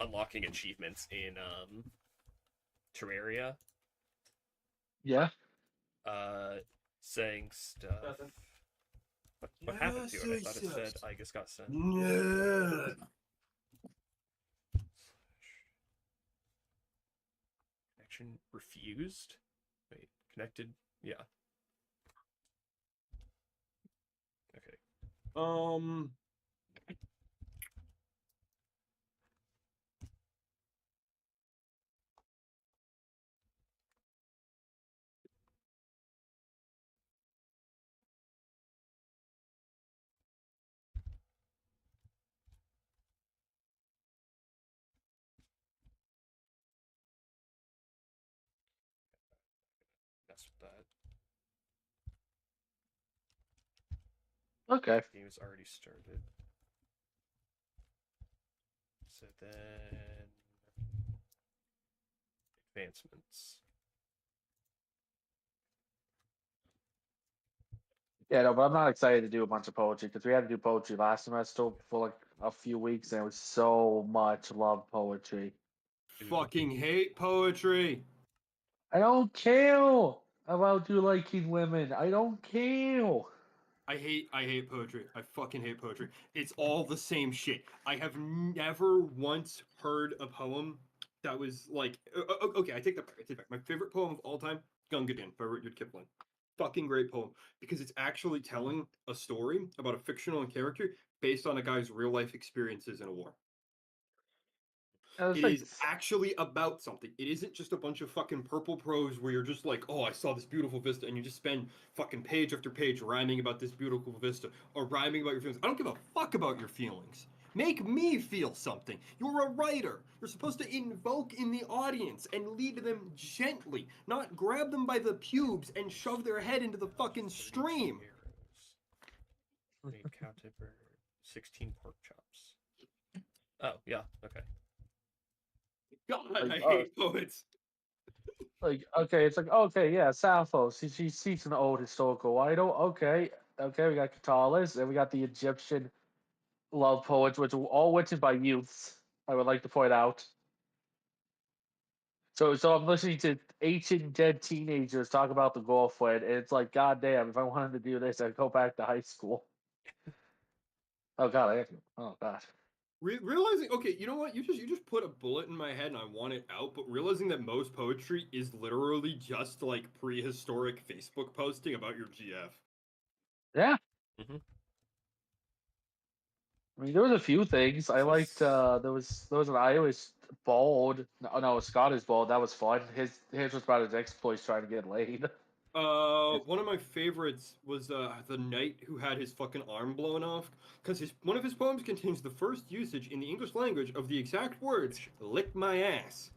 unlocking achievements in Terraria, Yeah. uh, saying stuff. What happened to it? I thought it said I just got sent. No. Connection refused. Wait, connected. Yeah. Okay. Mess with that. Okay. Game has already started. So then advancements. Yeah, no, but I'm not excited to do a bunch of poetry because we had to do poetry last semester for like a few weeks, and it was so much love poetry. Fucking hate poetry. I don't care about you liking women. I don't care. I hate poetry. I fucking hate poetry. It's all the same shit. I have never once heard a poem that was like okay, I take that back. I take it back. My favorite poem of all time, Gunga Din by Rudyard Kipling. Fucking great poem because it's actually telling a story about a fictional character based on a guy's real life experiences in a war. And it's It like, is actually about something. It isn't just a bunch of fucking purple prose where you're just like, oh, I saw this beautiful vista, and you just spend fucking page after page rhyming about this beautiful vista or rhyming about your feelings. I don't give a fuck about your feelings. Make me feel something. You're a writer. You're supposed to invoke in the audience and lead them gently, not grab them by the pubes and shove their head into the fucking stream. Arrows. 8 cow tipper, 16 pork chops. Oh, yeah, okay. God, Like, I hate poets. okay, it's like, okay, yeah, Sappho. She seeks an old historical idol. Okay, okay, we got Catullus, and we got the Egyptian love poets, which were all written by youths. I would like to point out. So I'm listening to ancient dead teenagers talk about the girlfriend, and it's like, goddamn, if I wanted to do this, I'd go back to high school. Oh god, oh god. Realizing, okay, you know what? You just put a bullet in my head and I want it out. But realizing that most poetry is literally just like prehistoric Facebook posting about your GF. Yeah, Mm-hmm. I mean, there was a few things I liked. This There was an Irish bald. No, a Scottish bald. That was fun. His was about his exploits trying to get laid. One of my favorites was the knight who had his fucking arm blown off because his one of his poems contains the first usage in the English language of the exact words "lick my ass."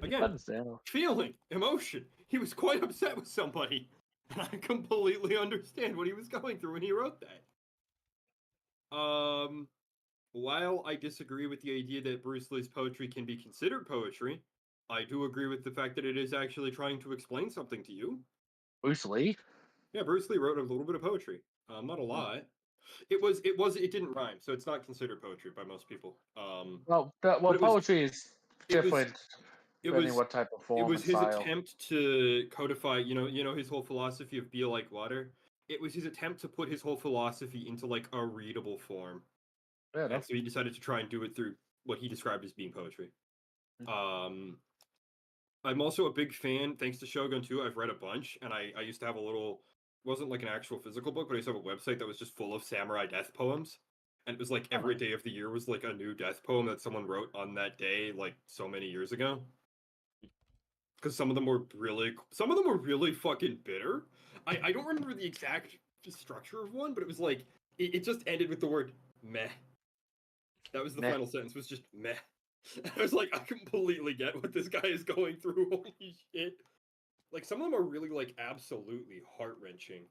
Again, Understandable. feeling, emotion. He was quite upset with somebody. And I completely understand what he was going through when he wrote that. While I disagree with the idea that Bruce Lee's poetry can be considered poetry, I do agree with the fact that it is actually trying to explain something to you. Bruce Lee. Yeah, Bruce Lee wrote a little bit of poetry. Not a lot. It didn't rhyme, so it's not considered poetry by most people. Well, But poetry is it was different it depending was what type of it form was and his style. attempt to codify, his whole philosophy of be like water. It was his attempt to put his whole philosophy into like a readable form. Yeah, no. And so he decided to try and do it through what he described as being poetry. I'm also a big fan, thanks to Shogun too. I've read a bunch, and I used to have a little, wasn't like an actual physical book, but I used to have a website that was just full of samurai death poems. And it was like every day of the year was like a new death poem that someone wrote on that day, like so many years ago. Because some of them were really fucking bitter. I don't remember the exact structure of one, but it was like it just ended with the word meh. That was the Meh. final sentence, was just meh. I was like, I completely get what this guy is going through. Holy shit. Like, some of them are really, like, absolutely heart-wrenching.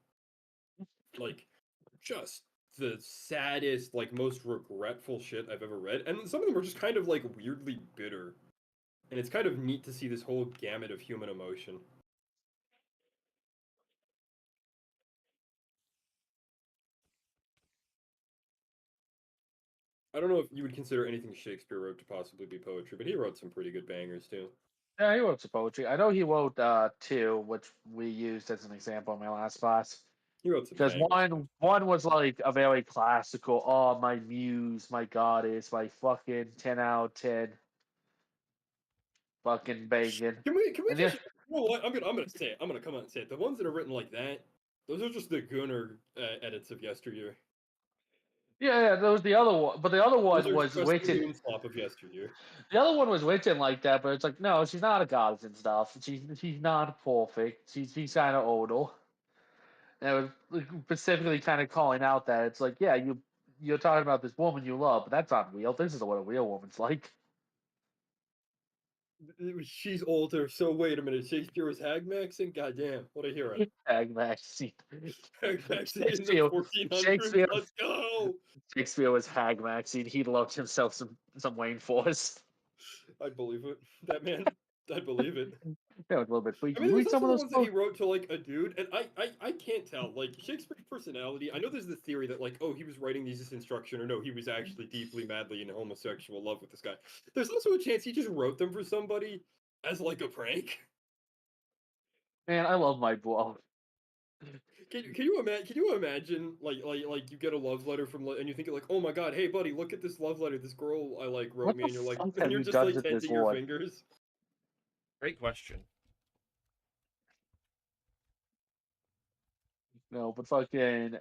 Like, just the saddest, like, most regretful shit I've ever read. And some of them are just kind of, like, weirdly bitter. And it's kind of neat to see this whole gamut of human emotion. I don't know if you would consider anything Shakespeare wrote to possibly be poetry, but he wrote some pretty good bangers too. Yeah, he wrote some poetry. I know he wrote two, which we used as an example in my last class. He wrote some Because bangers. one was like a very classical, oh my muse, my goddess, my fucking 10 out of 10 fucking banging. Can we And just, you know what? I'm gonna say it. I'm gonna come out and say it. The ones that are written like that, those are just the Gunnar edits of yesteryear. yeah, there was the other one, but the other Those one are was just the written. Goonslop of yesteryear. The other one was written like that, but it's like, no, she's not a goddess and stuff. She's not perfect. She's kind of older. And it was like, specifically kind of calling out that it's like, yeah, you're talking about this woman you love, but that's not real. This is what a real woman's like. She's older, so wait a minute. Shakespeare was hag maxing? Goddamn, what a hero. Hag Maxine. Hag maxing in the Shakespeare, 1400s. Shakespeare, Let's go. Shakespeare was Hag Maxine. He loved himself some Wayne Forrest. I'd believe it. That man, I'd believe it. That was a little bit I freaky. mean, there's Read some also of the those ones that he books. wrote to like a dude, and I can't tell. Like Shakespeare's personality, I know there's the theory that like, oh, he was writing these as instruction, or no, he was actually deeply, madly in homosexual love with this guy. There's also a chance he just wrote them for somebody as like a prank. Man, I love my bro. Can you imagine like you get a love letter from and you think like, oh my god, hey buddy, look at this love letter this girl I like wrote What me, the and you're like, fuck and have you're you just done like to this tenting your one? fingers. Great question. No, but fucking,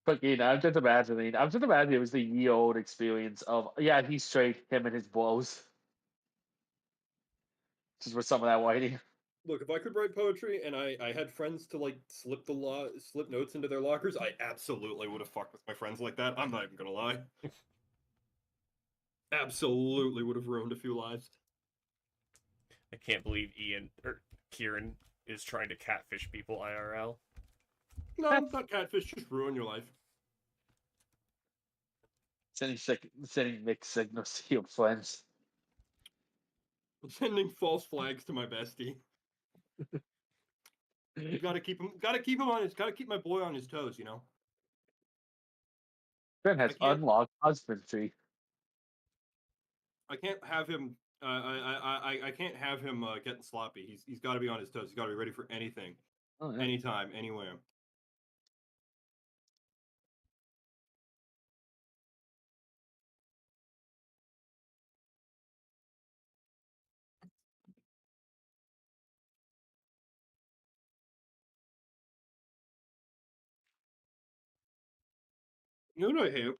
I'm just imagining it was the ye old experience of, yeah, he's straight, him and his blows. Just with some of that whiting. Look, if I could write poetry and I had friends to like slip notes into their lockers, I absolutely would have fucked with my friends like that. I'm not even gonna lie. Absolutely would have ruined a few lives. I can't believe Ian or Kieran is trying to catfish people IRL. No, not catfish, just ruin your life. Sending mixed signals to your friends. Sending false flags to my bestie. You gotta keep him on his, gotta keep my boy on his toes, you know? Ben has I can't, unlocked husbandry. I can't have him, I can't have him getting sloppy. He's gotta be on his toes. He's gotta be ready for anything, Oh, yeah. anytime, anywhere. You know what I hate?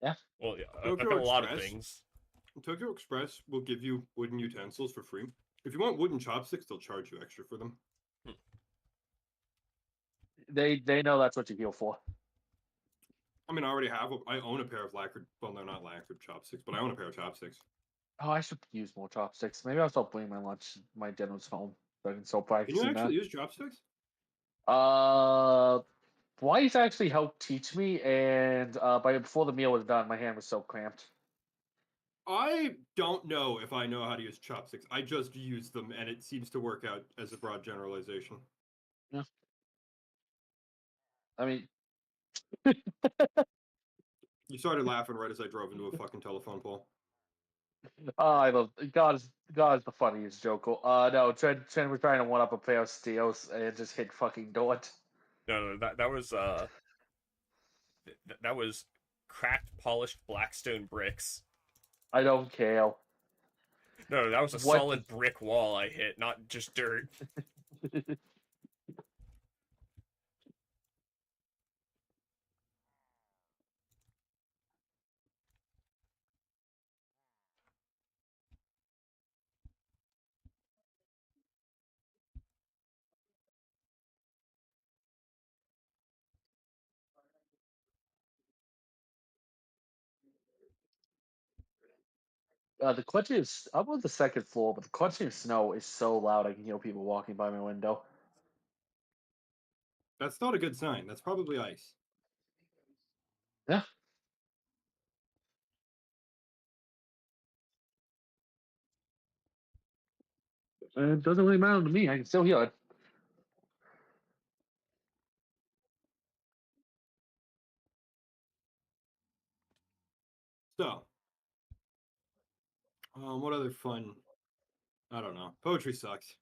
Yeah. Well, yeah, I've Tokyo got a lot of Express. things. Tokyo Express will give you wooden utensils for free. If you want wooden chopsticks, they'll charge you extra for them. They know that's what you're here for. I mean, I own a pair of lacquered, well, no, not lacquered chopsticks, but I own a pair of chopsticks. Oh, I should use more chopsticks. Maybe I'll start bringing my dinners home so I can start Can you practicing that. actually use chopsticks? Weiss actually helped teach me, and before the meal was done, my hand was so cramped. I don't know if I know how to use chopsticks. I just use them, and it seems to work out as a broad generalization. Yeah. I mean, You started laughing right as I drove into a fucking telephone pole. I love God is the funniest Joker. No, Trent was trying to one up a pair of steels and just hit fucking Dort. No, that was cracked, polished Blackstone bricks. I don't care. No, that was a What solid brick wall I hit, not just dirt. The clutching is I'm on the second floor, but the clutching of snow is so loud I can hear people walking by my window. That's not a good sign. That's probably ice. Yeah. It doesn't really matter to me. I can still heal it. So, what other fun? I don't know. Poetry sucks.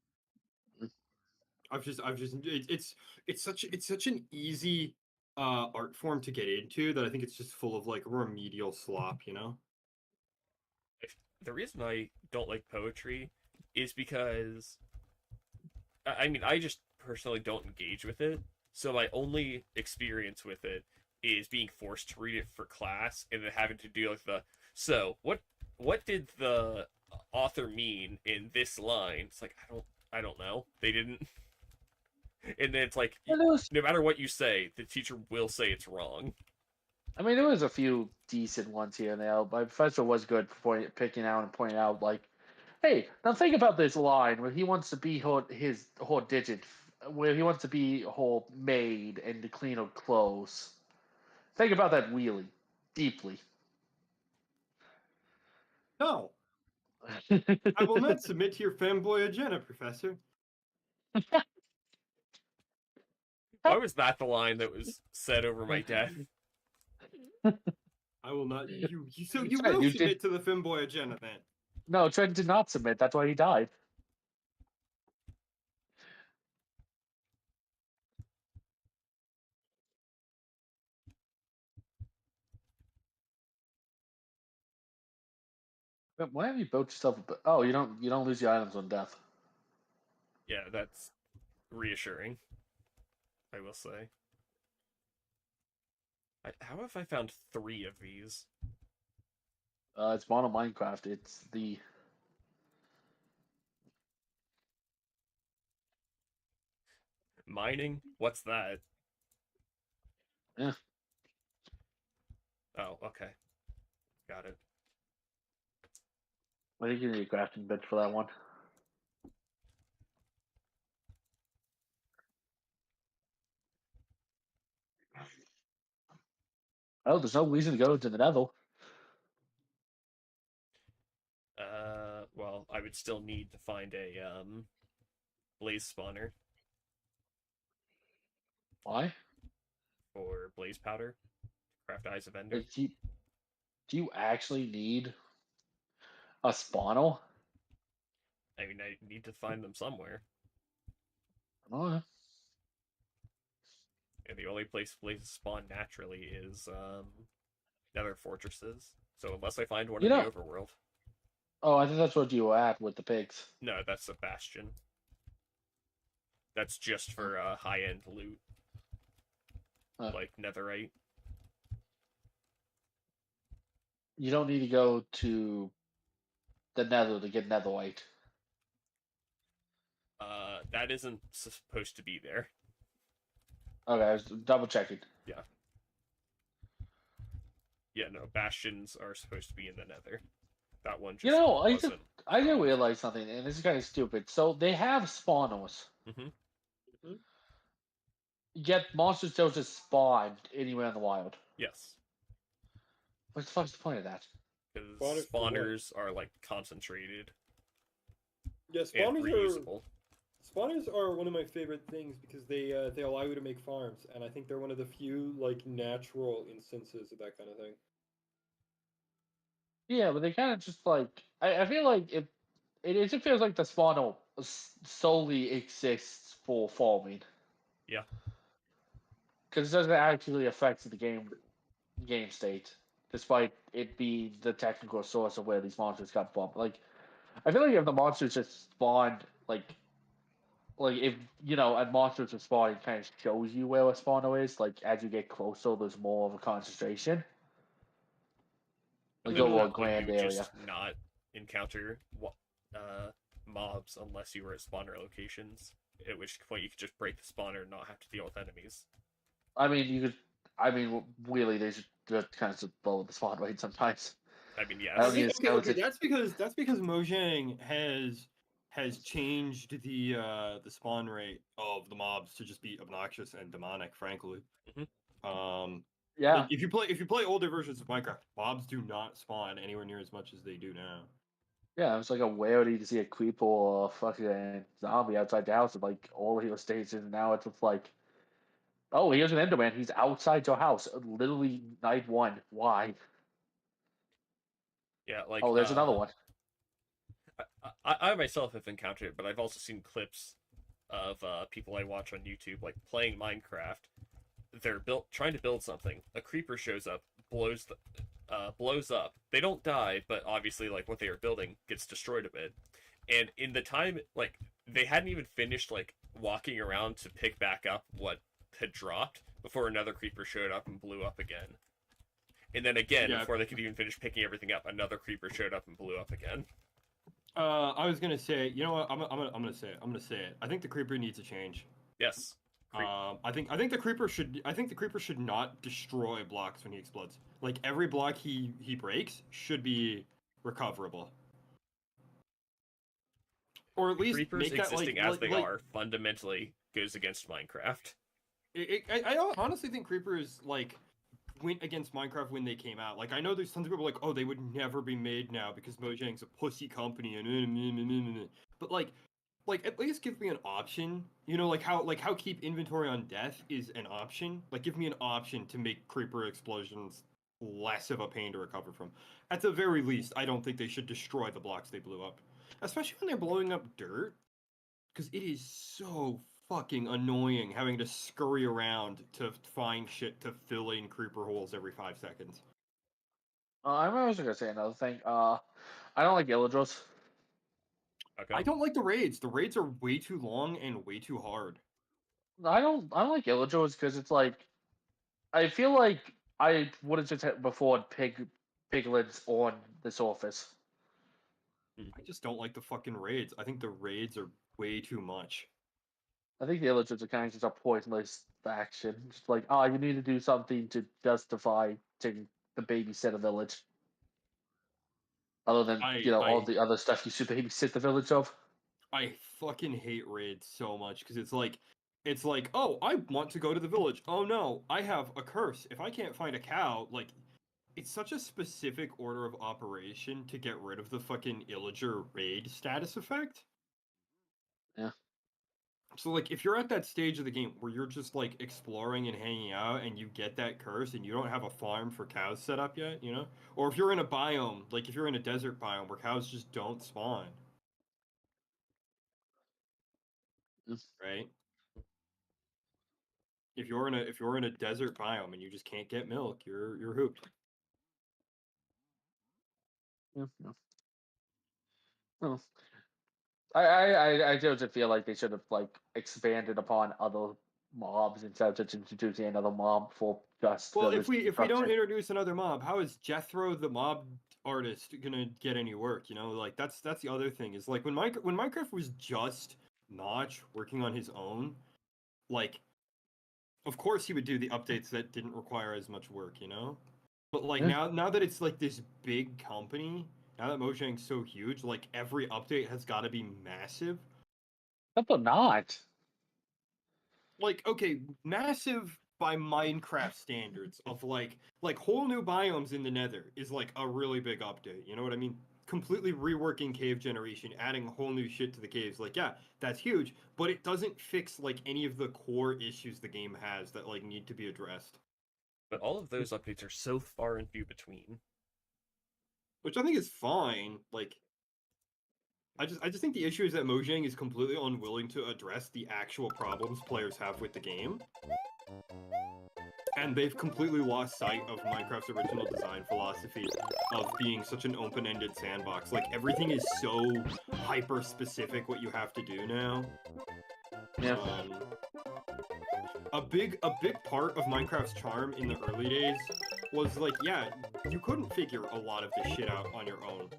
It's such an easy art form to get into that I think it's just full of like remedial slop, you know? The reason I don't like poetry is because I mean I just personally don't engage with it. So my only experience with it is being forced to read it for class and then having to deal with the so what did the author mean in this line? It's like I don't know. They didn't. And then it's like no matter what you say, the teacher will say it's wrong. I mean, there was a few decent ones here and there. My professor was good for picking out and pointing out, like, hey, now think about this line where he wants to be his whole digit, where he wants to be whole maid and to clean her clothes. Think about that really deeply. No, I will not submit to your fanboy agenda, Professor. Why was that the line that was said over my death? I will not. So you Trent, will you submit to the fanboy agenda then. No, Trent did not submit. That's why he died. Why have you built yourself? Oh, you don't lose your items on death. Yeah, that's reassuring. I will say. How have I found 3 of these? It's mono Minecraft. It's the Mining? What's that? yeah. Oh, okay. Got it. I think you need a crafting bench for that one. Oh, there's no reason to go into the Nether. Well, I would still need to find a blaze spawner Why? for blaze powder. Craft Eyes of Ender. Like, do you actually need a spawner? I mean, I need to find them somewhere. Oh, And the only place blazes spawn naturally is nether fortresses. So unless I find one you in know. the overworld. Oh, I think that's what you were at with the pigs. No, that's a bastion. That's just for high-end loot. Like netherite. You don't need to go to the Nether to get netherite. That isn't supposed to be there. Okay, I was double checking. Yeah. Yeah, no, bastions are supposed to be in the nether. That one just wasn't. I didn't realize something, and this is kind of stupid. So they have spawners. Mm-hmm. Yet monsters don't just spawn anywhere in the wild. Yes. What the fuck's the point of that? Because spawners are like concentrated. Yeah, and reusable. Spawners are one of my favorite things because they allow you to make farms, and I think they're one of the few like natural instances of that kind of thing. Yeah, but they kind of just like I feel like it just feels like the spawner solely exists for farming. Yeah. Because it doesn't actually affect the game state, despite it being the technical source of where these monsters come from. Like, I feel like if the monsters just spawned, like if a monster just spawn, it kind of shows you where a spawner is. Like as you get closer, there's more of a concentration. Like over a grand you would area. just not encounter mobs unless you were at spawner locations. At which point you could just break the spawner and not have to deal with enemies. I mean, you could. I mean, really, they should just kind of blow the spawn rate sometimes. I mean, yes. Okay, that's because Mojang has changed the spawn rate of the mobs to just be obnoxious and demonic, frankly. Mm-hmm. Yeah. Like if you play older versions of Minecraft, mobs do not spawn anywhere near as much as they do now. Yeah, it's like a rarity to see a creeper or a fucking zombie outside the house in like all of your stations. And now it's just like, oh, here's an Enderman. He's outside your house. Literally night one. Why? Yeah, like Oh, there's another one. I myself have encountered it, but I've also seen clips of people I watch on YouTube like playing Minecraft. They're trying to build something. A creeper shows up, blows up. They don't die, but obviously like what they are building gets destroyed a bit. And in the time like they hadn't even finished like walking around to pick back up what had dropped before another creeper showed up and blew up again. And then again, Yeah. before they could even finish picking everything up, another creeper showed up and blew up again. I was gonna say, you know what? I'm gonna say it. I'm gonna say it. I think the creeper needs a change. Yes. I think the creeper should not destroy blocks when he explodes. Like every block he breaks should be recoverable, or at least Creepers make that existing as they are fundamentally goes against Minecraft. I honestly think creepers like went against Minecraft when they came out. Like I know there's tons of people like, oh, they would never be made now because Mojang's a pussy company and but like at least give me an option. You know, like how keep inventory on death is an option. Like give me an option to make creeper explosions less of a pain to recover from. At the very least, I don't think they should destroy the blocks they blew up, especially when they're blowing up dirt, because it is so fucking annoying having to scurry around to find shit to fill in creeper holes every 5 seconds. I was also gonna say another thing. I don't like villagers. Okay. I don't like the raids. The raids are way too long and way too hard. I don't like villagers because it's like I feel like I would have just had before piglets on the surface. I just don't like the fucking raids. I think the raids are way too much. I think the villagers are kind of just a pointless faction. Just like, oh, you need to do something to justify taking the babysit a village. Other than, I all I the other stuff you should babysit the village of. I fucking hate raids so much because it's like, oh, I want to go to the village. Oh no, I have a curse. If I can't find a cow, like it's such a specific order of operation to get rid of the fucking illager raid status effect. Yeah. So like if you're at that stage of the game where you're just like exploring and hanging out and you get that curse and you don't have a farm for cows set up yet, you know? Or if you're in a biome, like if you're in a desert biome where cows just don't spawn, right? If you're in a desert biome and you just can't get milk, you're hooped. Yeah. Yeah. Well, I just feel like they should have like expanded upon other mobs instead of just introducing another mob for just Well, village if we don't construction. introduce another mob, how is Jethro the mob artist gonna get any work? You know, like that's the other thing is like when Minecraft was just Notch working on his own, like of course he would do the updates that didn't require as much work, you know? But like Yeah. now that it's like this big company, now that Mojang's so huge, like every update has got to be massive. But they're not. Like okay, massive by Minecraft standards of like whole new biomes in the Nether is like a really big update. You know what I mean? Completely reworking cave generation, adding whole new shit to the caves. Like yeah, that's huge, but it doesn't fix like any of the core issues the game has that like need to be addressed. But all of those updates are so far and few between. Which I think is fine. Like I just think the issue is that Mojang is completely unwilling to address the actual problems players have with the game. And they've completely lost sight of Minecraft's original design philosophy of being such an open-ended sandbox. Like everything is so hyper-specific what you have to do now. Yeah. A big part of Minecraft's charm in the early days was like, yeah, you couldn't figure a lot of this shit out on your own.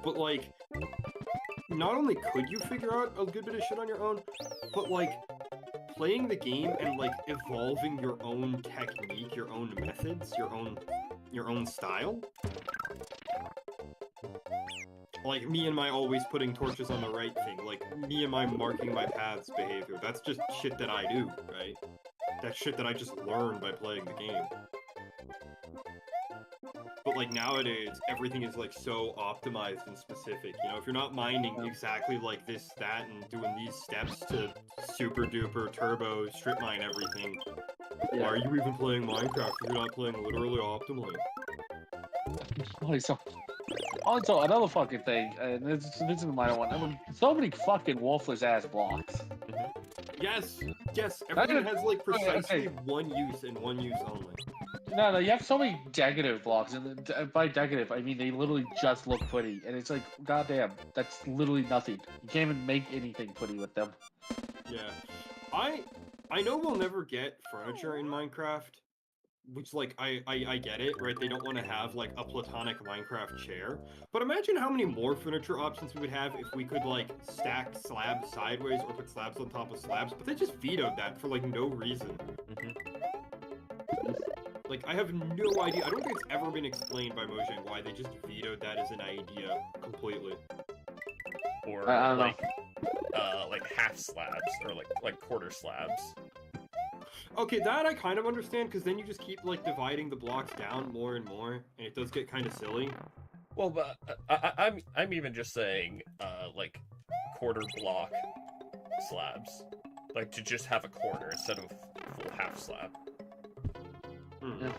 But like, not only could you figure out a good bit of shit on your own, but like, playing the game and like evolving your own technique, your own methods, your own style. Like me and my always putting torches on the right thing, like me and my marking my paths behavior. That's just shit that I do, right? That's shit that I just learned by playing the game. But like nowadays, everything is like so optimized and specific. You know, if you're not mining exactly like this, that, and doing these steps to super duper turbo strip mine everything, why are you even playing Minecraft if you're not playing literally optimally? Also, another fucking thing, and this is a minor one. I mean, so many fucking worthless ass blocks. Yes, everything has like precisely one use and one use only. No, you have so many decorative blocks, and by decorative, I mean they literally just look pretty, and it's like, goddamn, that's literally nothing. You can't even make anything pretty with them. Yeah, I know we'll never get furniture in Minecraft, which like I get it, right? They don't want to have like a platonic Minecraft chair, but imagine how many more furniture options we would have if we could like stack slabs sideways or put slabs on top of slabs. But they just vetoed that for like no reason. Like, I have no idea. I don't think it's ever been explained by Mojang why they just vetoed that as an idea completely. Or like half slabs or like quarter slabs. Okay, that I kind of understand, because then you just keep like dividing the blocks down more and more, and it does get kind of silly. Well, but I'm even just saying like quarter block slabs, like to just have a corner instead of full half slab. Yeah.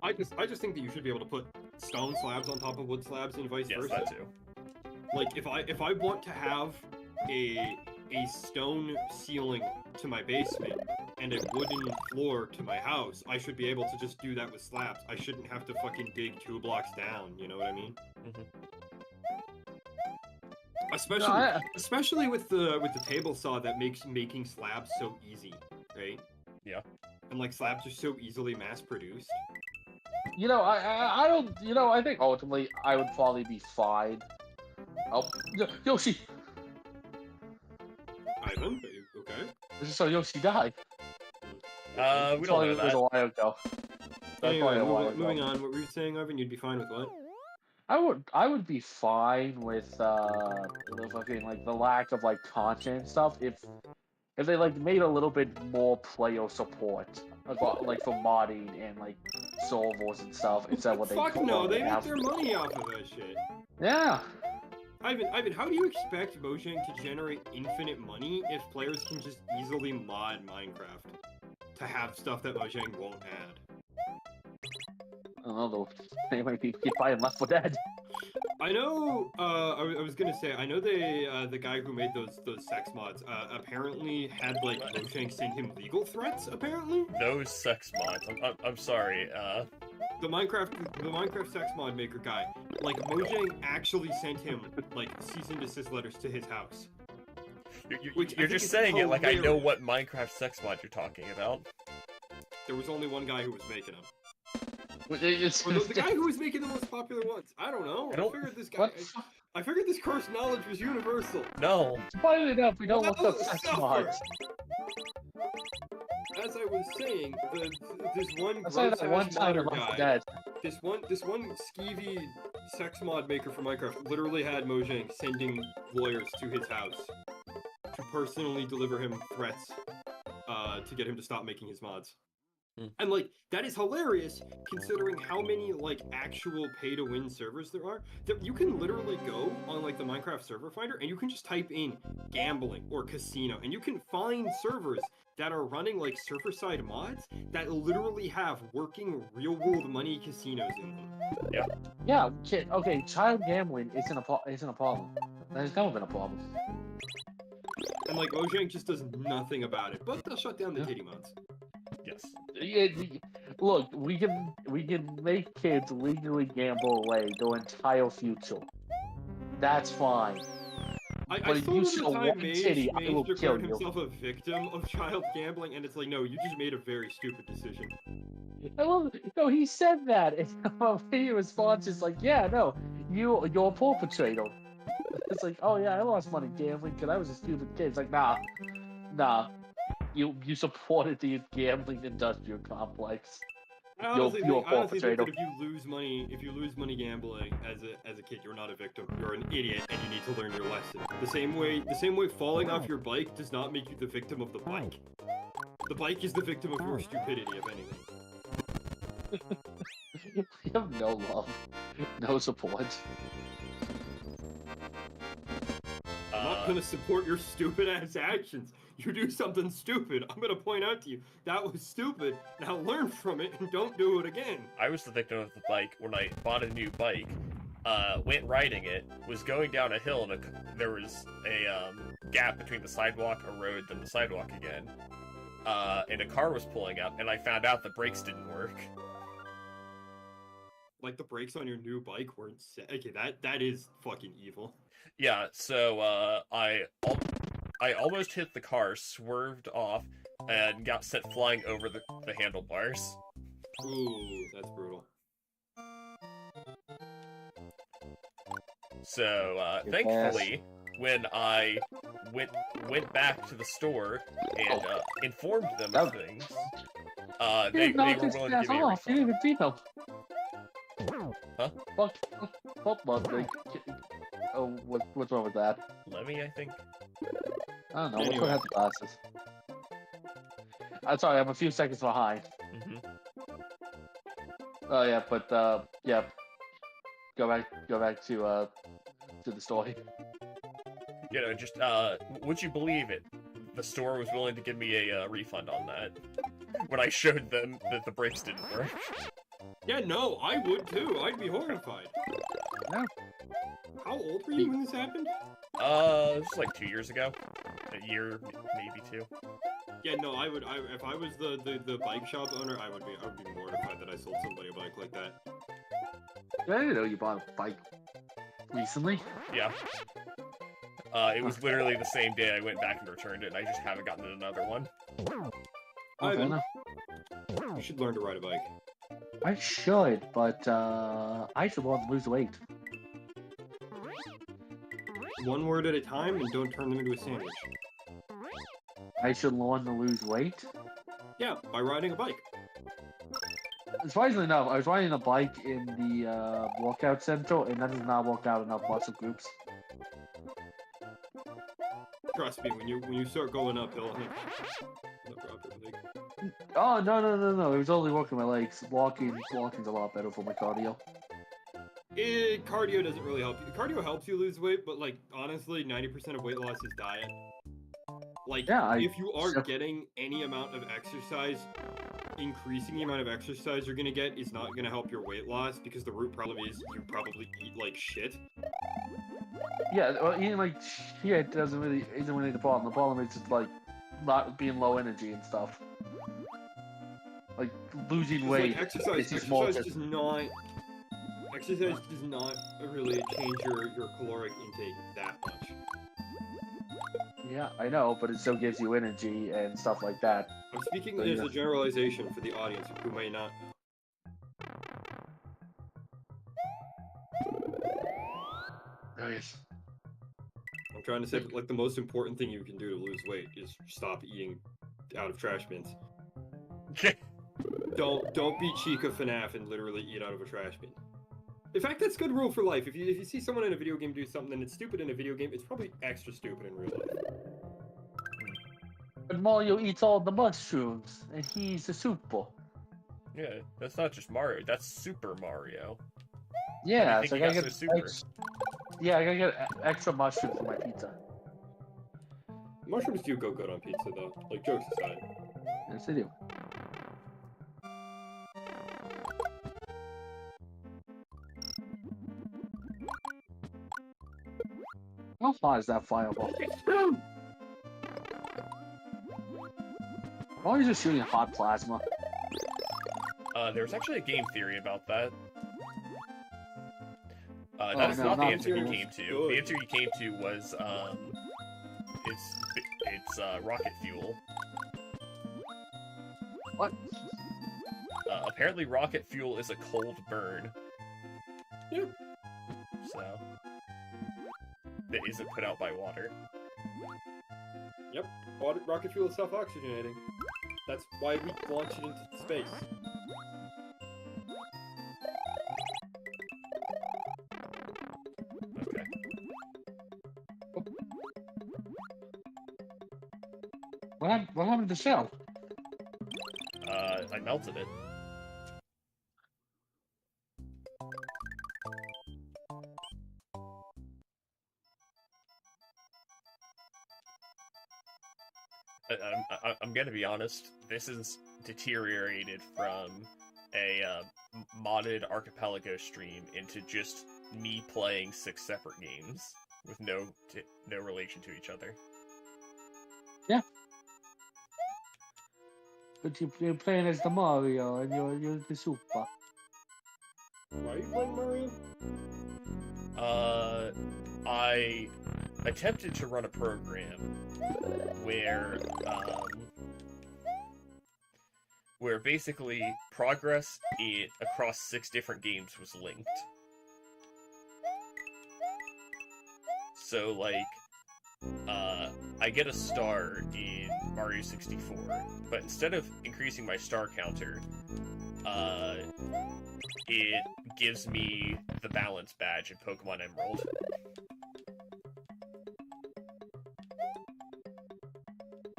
I just think that you should be able to put stone slabs on top of wood slabs and vice versa. Yes, that too. Like if I want to have a stone ceiling to my basement and a wooden floor to my house, I should be able to just do that with slabs. I shouldn't have to fucking dig 2 blocks down, you know what I mean? Especially with the table saw that makes making slabs so easy, right? Yeah. And like slabs are so easily mass produced. You know, I don't. You know, I think ultimately I would probably be fine. Oh, Yoshi. Ivan, are you okay? So Yoshi died. We don't know It was that. a while ago. Anyway, moving on. What were you saying, Ivan? You'd be fine with what? I would be fine with the fucking like the lack of like content stuff if they like made a little bit more player support like for modding and like servers and stuff instead of what they Fuck no, they make have. their money off of that shit. Yeah. Ivan, how do you expect Mojang to generate infinite money if players can just easily mod Minecraft to have stuff that Mojang won't add? I don't know though. They might keep buying Left 4 Dead. I know. I was gonna say. I know the guy who made those sex mods apparently had like Mojang send him legal threats. Apparently. Those sex mods. I'm sorry. The Minecraft sex mod maker guy. Like Mojang actually sent him like cease and desist letters to his house. You're just saying it like I know what Minecraft sex mod you're talking about. There was only one guy who was making them. It's Or the guy who was making the most popular ones. I don't know. I figured this guy. I figured this course knowledge was universal. No. Funny enough, we don't look up sex mods. As I was saying, this one time guy, this one skeevy sex mod maker for Minecraft literally had Mojang sending lawyers to his house to personally deliver him threats to get him to stop making his mods. And like that is hilarious considering how many like actual pay-to-win servers there are. That you can literally go on like the Minecraft server finder and you can just type in gambling or casino and you can find servers that are running like server-side mods that literally have working real-world money casinos in them. Yeah. Yeah. Okay. Child gambling isn't a problem. That has never been a problem. And like Mojang just does nothing about it, but they'll shut down the titty mods. Yes. Yeah, look, we can make kids legally gamble away their entire future. That's fine. I But saw you that show the time one titty, I will Mage kill declared you. himself a victim of child gambling, and it's like, no, you just made a very stupid decision. No, he said that. And his response is like, yeah, no, you're a perpetrator. It's like, oh yeah, I lost money gambling because I was a stupid kid. It's like, nah. You supported the gambling industrial complex. I honestly You're think that perpetrator. if you lose money gambling as a kid, you're not a victim. You're an idiot, and you need to learn your lesson. The same way falling off your bike does not make you the victim of the bike. The bike is the victim of your stupidity, if anything. You have no love, no support. I'm not gonna support your stupid ass actions. You do something stupid, I'm gonna point out to you that was stupid. Now learn from it and don't do it again. I was the victim of the bike when I bought a new bike. Went riding it, was going down a hill, and there was a gap between the sidewalk, a road, then the sidewalk again. And a car was pulling up, and I found out the brakes didn't work. Like the brakes on your new bike weren't set. Okay, that is fucking evil. Yeah, so I almost hit the car, swerved off, and got sent flying over the handlebars. Ooh, that's brutal. So thankfully, when I went back to the store and informed them of things, they were willing to give me a refund. You didn't even feed him. Huh? Oh, what's wrong with that? Lemmy, I think. I don't know. Anyway. We'll have the glasses. I'm sorry, I'm a few seconds behind. Mm-hmm. Oh yeah, but yeah. Go back to the story. You know, just would you believe it? The store was willing to give me a refund on that when I showed them that the brakes didn't work. Yeah, no, I would too. I'd be horrified. No. How old were you when this happened? This was like 2 years ago. A year, maybe 2. Yeah, no, if I was the bike shop owner, I would be mortified that I sold somebody a bike like that. I didn't know you bought a bike recently. Yeah. It was literally the same day I went back and returned it, and I just haven't gotten another one. Ivan, Okay. you should learn to ride a bike. I should, but I should want to lose weight. One word at a time, and don't turn them into a sandwich. I should learn to lose weight. Yeah, by riding a bike. Surprisingly enough, I was riding a bike in the workout center, and that does not work out enough muscle groups. Trust me, when you start going uphill, Oh no! It was only working my legs. Walking's a lot better for my cardio. Cardio doesn't really help you. Cardio helps you lose weight, but like honestly, 90% of weight loss is diet. Like, Yeah, if you are getting any amount of exercise, increasing the amount of exercise you're gonna get is not gonna help your weight loss because the root problem is you probably eat like shit. Yeah, well, eating like shit isn't really the problem. The problem is just like not being low energy and stuff. Like losing Just, weight. like, exercise does not really change your caloric intake that much. Yeah, I know, but it still gives you energy and stuff like that. I'm speaking So, as yeah. a generalization for the audience who may not know. Nice. I'm trying to say, like, the most important thing you can do to lose weight is stop eating out of trash bins. Don't be Chica FNAF and literally eat out of a trash bin. In fact, that's a good rule for life. If you see someone in a video game do something that's stupid in a video game, it's probably extra stupid in real life. But Mario eats all the mushrooms, and he's a super. Yeah, that's not just Mario, that's Super Mario. Yeah, You so I think gotta he get got so super? yeah, I gotta get extra mushrooms for my pizza. Mushrooms do go good on pizza, though. Like, jokes aside. Yes, they do. How far is that fireball? Why are you just shooting hot plasma? There's actually a game theory about that. Oh, That's no, not the not answer he serious. came to. Good. The answer he came to was, it's rocket fuel. What? Apparently rocket fuel is a cold burn. Yeah. So, that isn't put out by water. Yep. Rocket fuel is self-oxygenating. That's why we launch it into space. Okay. What happened to the shell? I melted it. I'm gonna be honest. This is deteriorated from a modded Archipelago stream into just me playing 6 separate games with no relation to each other. But you're playing as the Mario and you're the Super. Why are you playing Mario? I attempted to run a program where basically progress across 6 different games was linked. So, like, I get a star in Mario 64, but instead of increasing my star counter, it gives me the balance badge in Pokemon Emerald.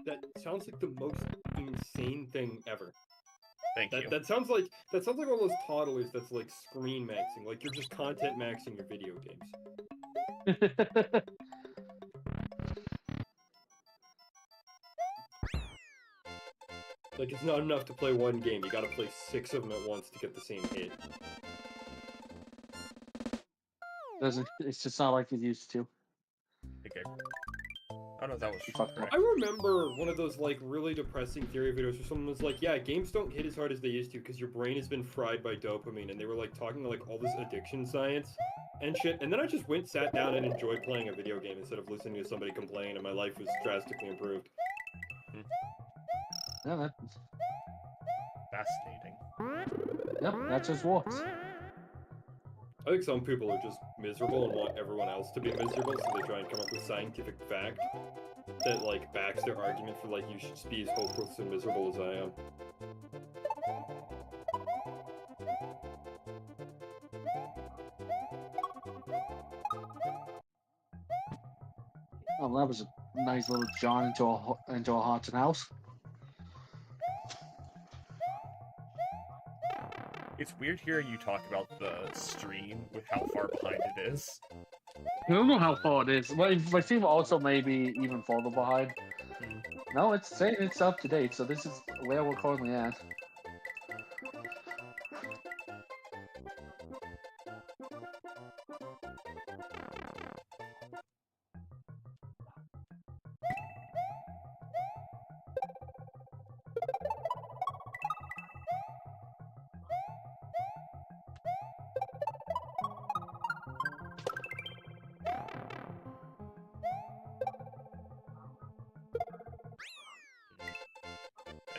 That sounds like the most insane thing ever. Thank you. That sounds like one of those toddlers that's like screen maxing, like you're just content maxing your video games. Like, it's not enough to play one game, you gotta play 6 of them at once to get the same hit. It's just not like it used to. Okay. I don't know if that was Fuck correct. I remember one of those, like, really depressing theory videos where someone was like, yeah, games don't hit as hard as they used to because your brain has been fried by dopamine, and they were, like, talking, like, all this addiction science and shit, and then I just sat down and enjoyed playing a video game instead of listening to somebody complain, and my life was drastically improved. Yeah, Fascinating. that just works. I think some people are just miserable and want everyone else to be miserable, so they try and come up with scientific fact that, like, backs their argument for, like, you should be as hopeless and miserable as I am. Oh, that was a nice little John into a haunted house. It's weird hearing you talk about the stream with how far behind it is. I don't know how far it is. My stream also may be even further behind. No, it's saying it's up to date, so this is where we're currently at.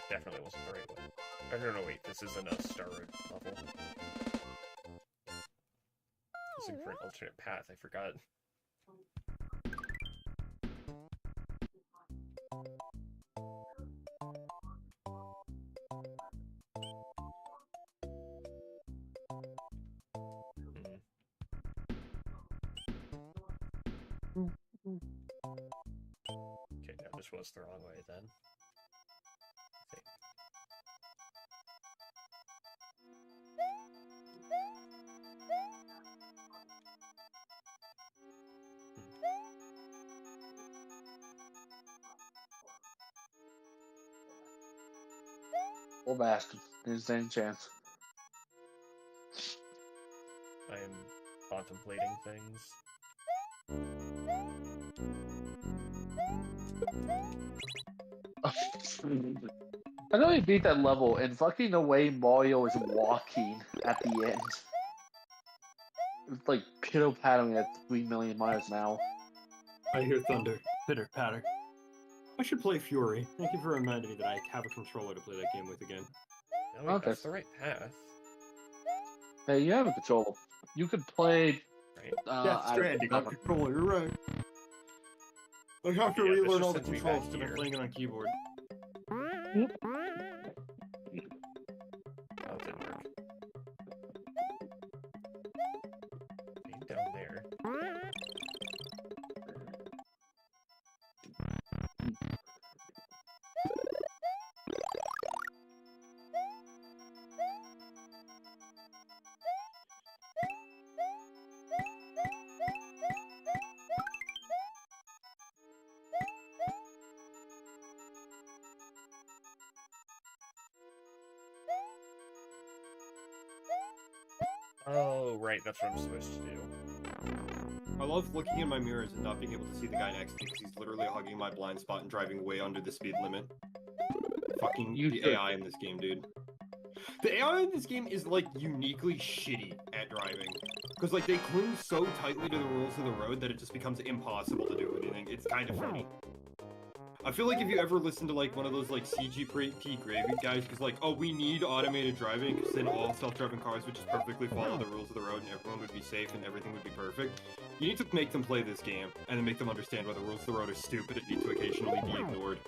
Definitely wasn't the right way. Oh, no, wait, this isn't a Star Road level. Looking for an alternate path, I forgot. Okay, no, this was the wrong way then. Poor bastard. There's any chance. I am contemplating things. I know you beat that level, and fucking the way Mario is walking at the end. It's like pitter-pattering at 3 million miles an hour. I hear thunder. Pitter patter. I should play Fury. Thank you for reminding me that I have a controller to play that game with again. No, wait, Okay. that's the right path. Hey, you have a controller. You could play. Right? Death Stranding on controller, you're right. I have to Yeah, this relearn just all the sends me back controls because I'm here. playing it on keyboard. Oh, it didn't work. Being down there. Oh, right, that's what I'm supposed to do. I love looking in my mirrors and not being able to see the guy next to me because he's literally hugging my blind spot and driving way under the speed limit. Fucking the AI in this game, dude. The AI in this game is, like, uniquely shitty at driving. Because, like, they cling so tightly to the rules of the road that it just becomes impossible to do anything. It's kind of funny. I feel like if you ever listen to, like, one of those, like, CGP gravy guys who's like, oh, we need automated driving because then all self-driving cars would just perfectly follow the rules of the road and everyone would be safe and everything would be perfect. You need to make them play this game and then make them understand why the rules of the road are stupid and need to occasionally be ignored.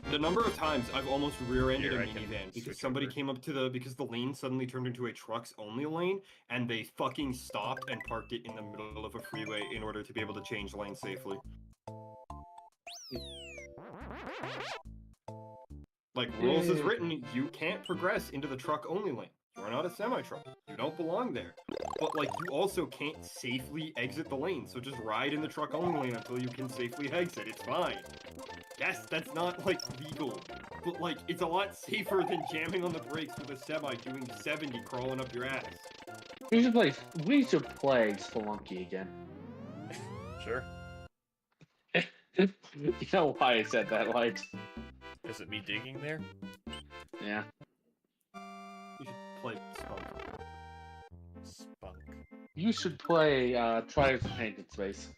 The number of times I've almost rear-ended a minivan because somebody came up to because the lane suddenly turned into a trucks-only lane, and they fucking stopped and parked it in the middle of a freeway in order to be able to change lanes safely. Like, rules is written, you can't progress into the truck-only lane. You're not a semi-truck. You don't belong there. But, like, you also can't safely exit the lane, so just ride in the truck-only lane until you can safely exit. It's fine. Yes, that's not, like, legal. But, like, it's a lot safer than jamming on the brakes with a semi doing 70 crawling up your ass. We should play Spelunky again. Sure. You know why I said that, like... Is it me digging there? Yeah. You should play Spunk. Spunk. You should play Trials of Painted Space.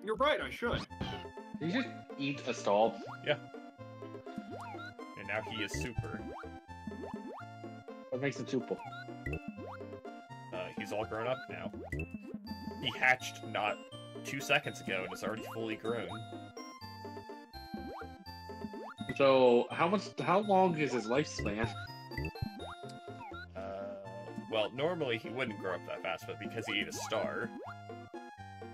You're right, I should. You should eat a stall. Yeah. And now he is super. What makes him super? He's all grown up now. He hatched not 2 seconds ago and is already fully grown. So, how long is his lifespan? Well, normally he wouldn't grow up that fast, but because he ate a star...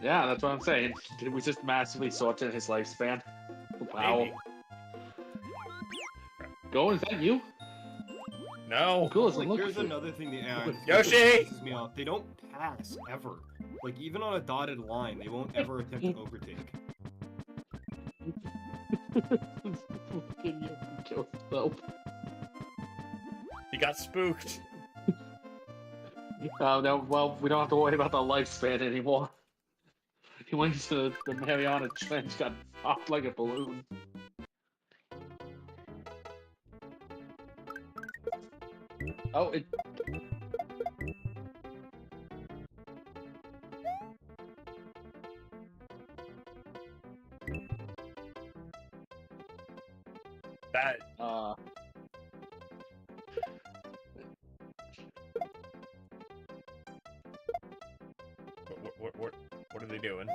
Yeah, that's what I'm saying. Did we just massively shorten his lifespan? Wow. Maybe. Go, is that you? No! Cool, Like, here's another thing the AI Yoshi! pisses me off. They don't pass, ever. Like, even on a dotted line, they won't ever attempt to overtake. Can you kill yourself? He got spooked! No, well, we don't have to worry about the lifespan anymore. He went into the Mariana Trench, got popped like a balloon. Oh, it... That... What are they doing?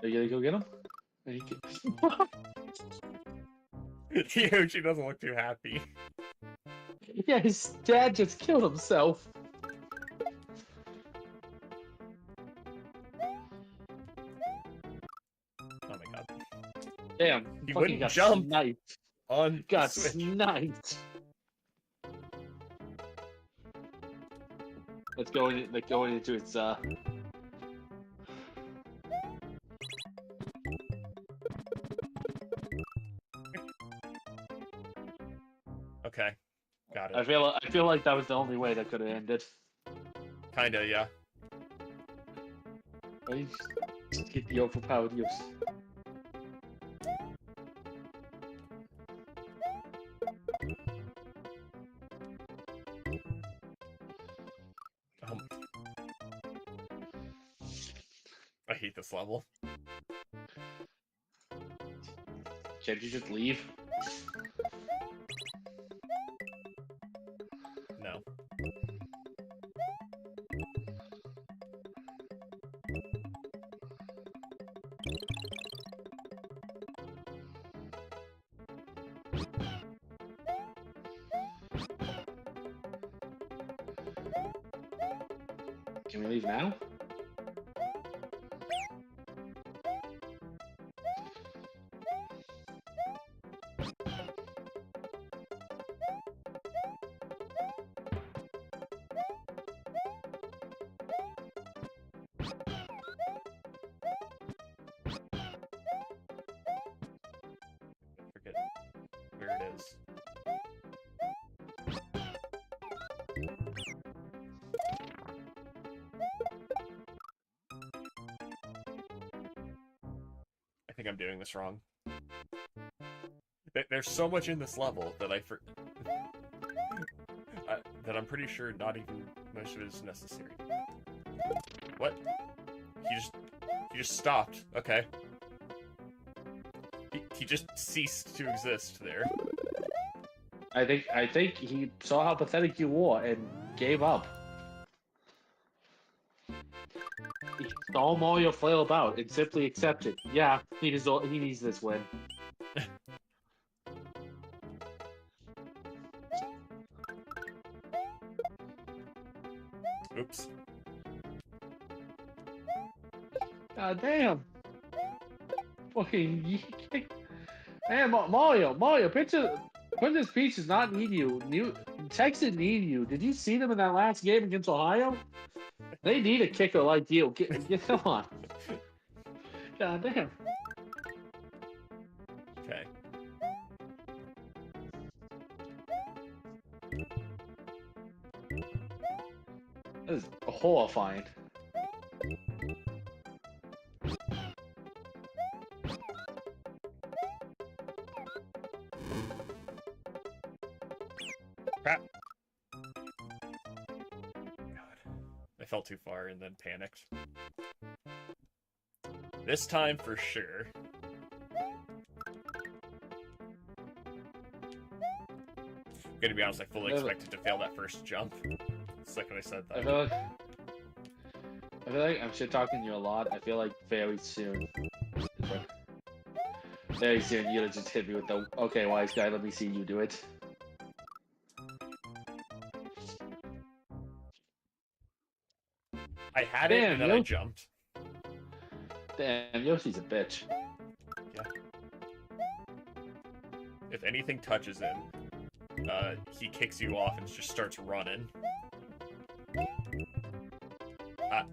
Are you gonna go get him? Yoshi doesn't look too happy. Yeah, his dad just killed himself. Oh my god. Damn, He fucking wouldn't got jump sniped. on Got Switch. sniped. Let's go into its Okay, got it. I feel like that was the only way that could have ended. Kinda, yeah. Just get the overpowered use. I hate this level. Can't you just leave? No. Can we leave now? Forget where it is. I think I'm doing this wrong. There's so much in this level that that I'm pretty sure not even most of it is necessary. What? He just stopped. Okay. He just ceased to exist there. I think he saw how pathetic you were and gave up. He saw Mario flail about and simply accepted. Yeah, he needs this win. Oops. God damn. Fucking man, Mario, Princess Peach does not need you. Texas need you. Did you see them in that last game against Ohio? They need a kicker like you. Come on. God damn. Okay. That is horrifying. Crap. God. I fell too far and then panicked. This time for sure. I'm gonna be honest, I fully expected to fail that first jump. It's like when I said that. I feel like I'm shit talking you a lot. I feel like very soon you'll just hit me with the okay, wise guy, let me see you do it. I had it and then I jumped. Damn, Yoshi's a bitch. Yeah. If anything touches him, he kicks you off and just starts running. Ah.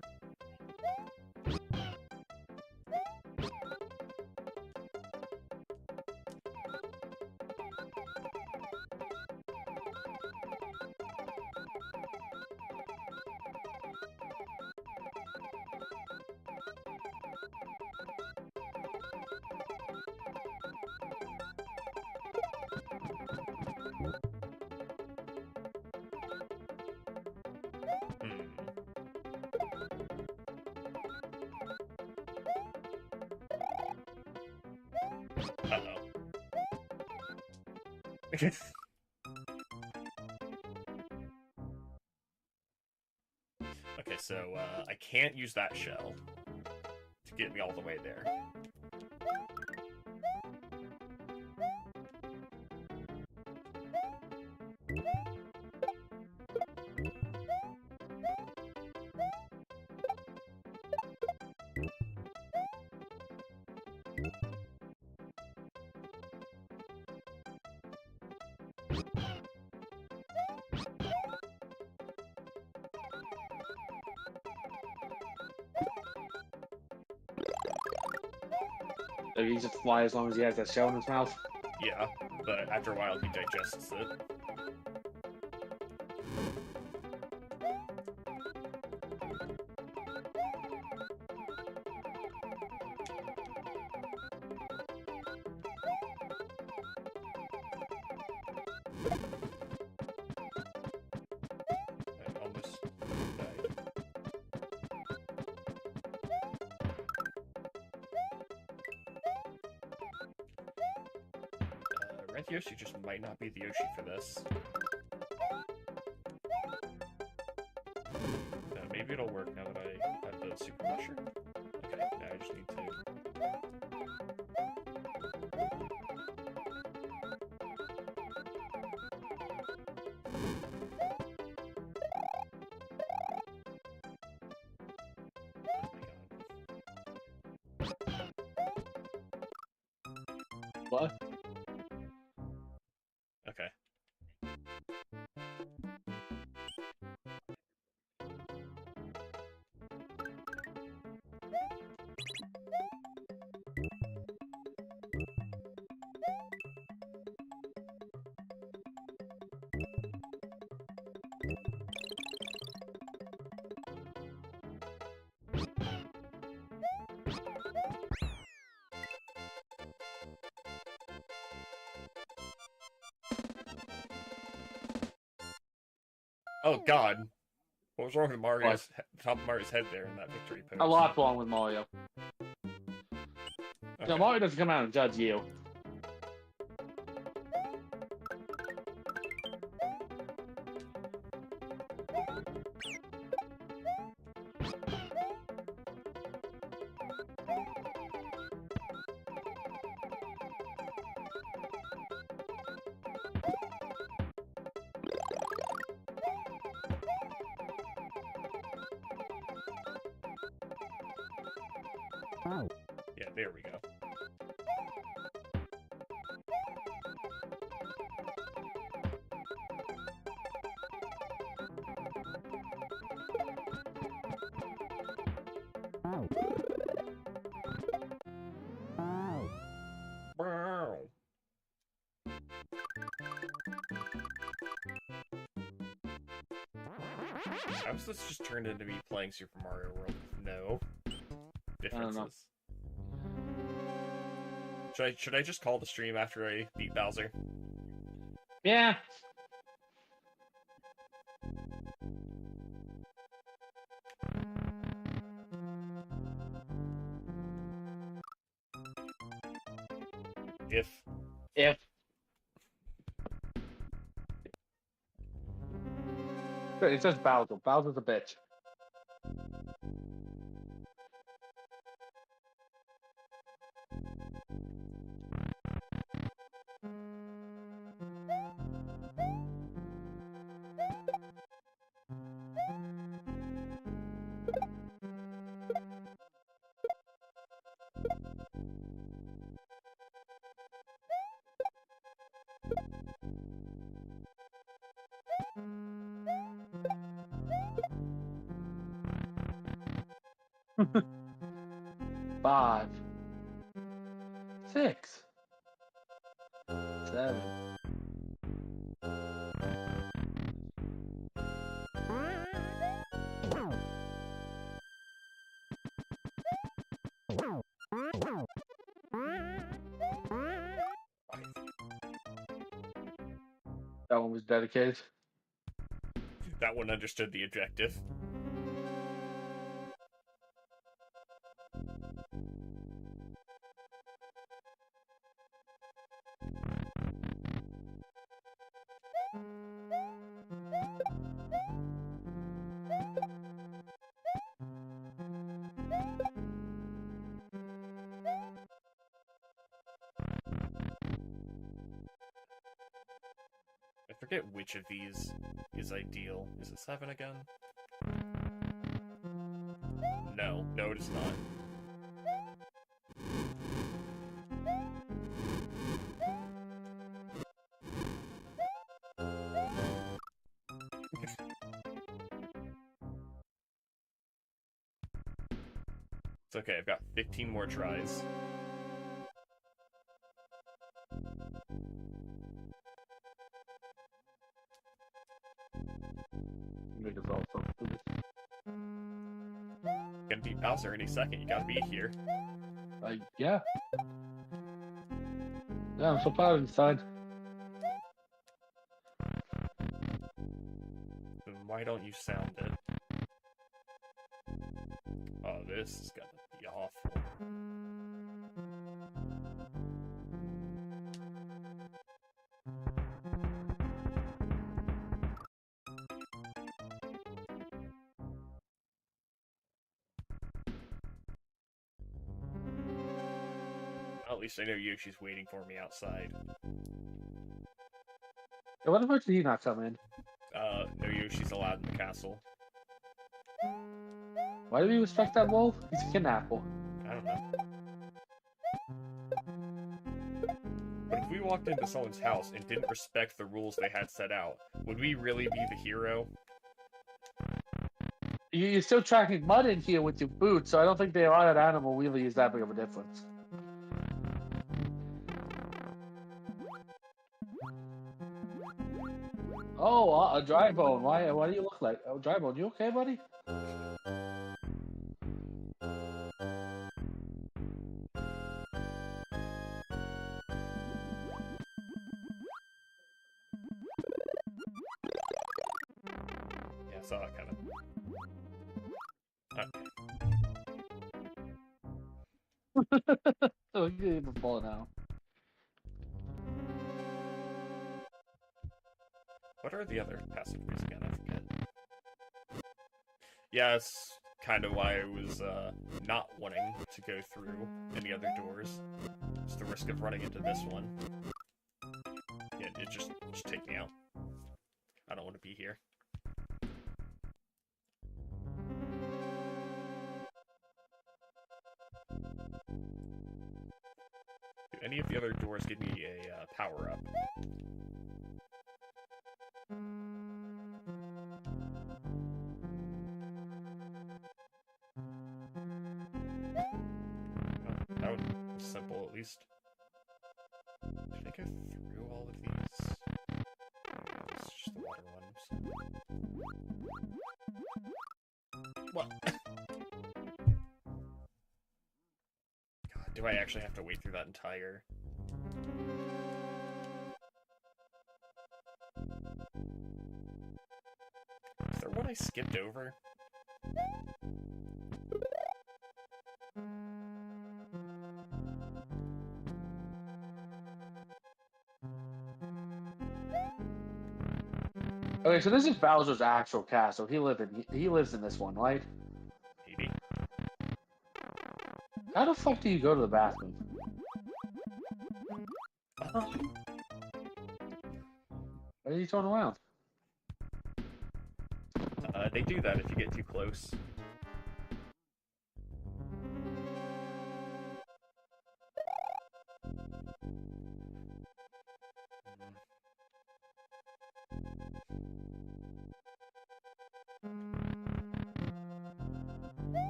Uh-oh. Okay, so I can't use that shell to get me all the way there. So he just fly as long as he has that shell in his mouth. Yeah, but after a while he digests it. I almost died. Red Yoshi just might not be the Yoshi for this. Maybe it'll work now that I have the super mushroom. Okay, now I just need to... What? Okay. Oh God, what was wrong with Mario's top of Mario's head there in that victory pose? A lot wrong with Mario. Okay. No, Mario doesn't come out and judge you. Yeah, there we go. Wow. How was this just turned into me playing Super Mario World with no differences? I don't know. Should I just call the stream after I beat Bowser? Yeah. If It's just Bowser. Bowser's a bitch. Five. 6. 7. That one was dedicated. that one understood the objective. I forget which of these is ideal. Is it 7 again? No, it is not. It's okay, I've got 15 more tries. Make us all so stupid. Gonna beat Bowser any second, you gotta be here. Yeah. Yeah, I'm so proud of you, son. Then why don't you sound it? Oh, this is gonna be awful. At least I know Yoshi's waiting for me outside. Yeah, what the fuck did he not come in? No Yoshi's allowed in the castle. Why do we respect that wolf? He's a kidnapper. I don't know. But if we walked into someone's house and didn't respect the rules they had set out, would we really be the hero? You're still tracking mud in here with your boots, so I don't think the wild animal really is that big of a difference. Oh, a dry bone. Why do you look like a dry bone? You okay, buddy? saw it coming. Okay. Oh, you gave a ball now. What are the other passageways again? I forget. Yeah, that's kind of why I was not wanting to go through any other doors. It's the risk of running into this one. Yeah, it just take me out. I don't want to be here. Do any of the other doors give me a power up? That would be simple, at least. Did I go through all of these? It's just the water ones. What? God, do I actually have to wait through that entire... Is there one I skipped over? Okay, so this is Bowser's actual castle. He lives in this one, right? Maybe. How the fuck do you go to the bathroom? Why are you turn around? They do that if you get too close.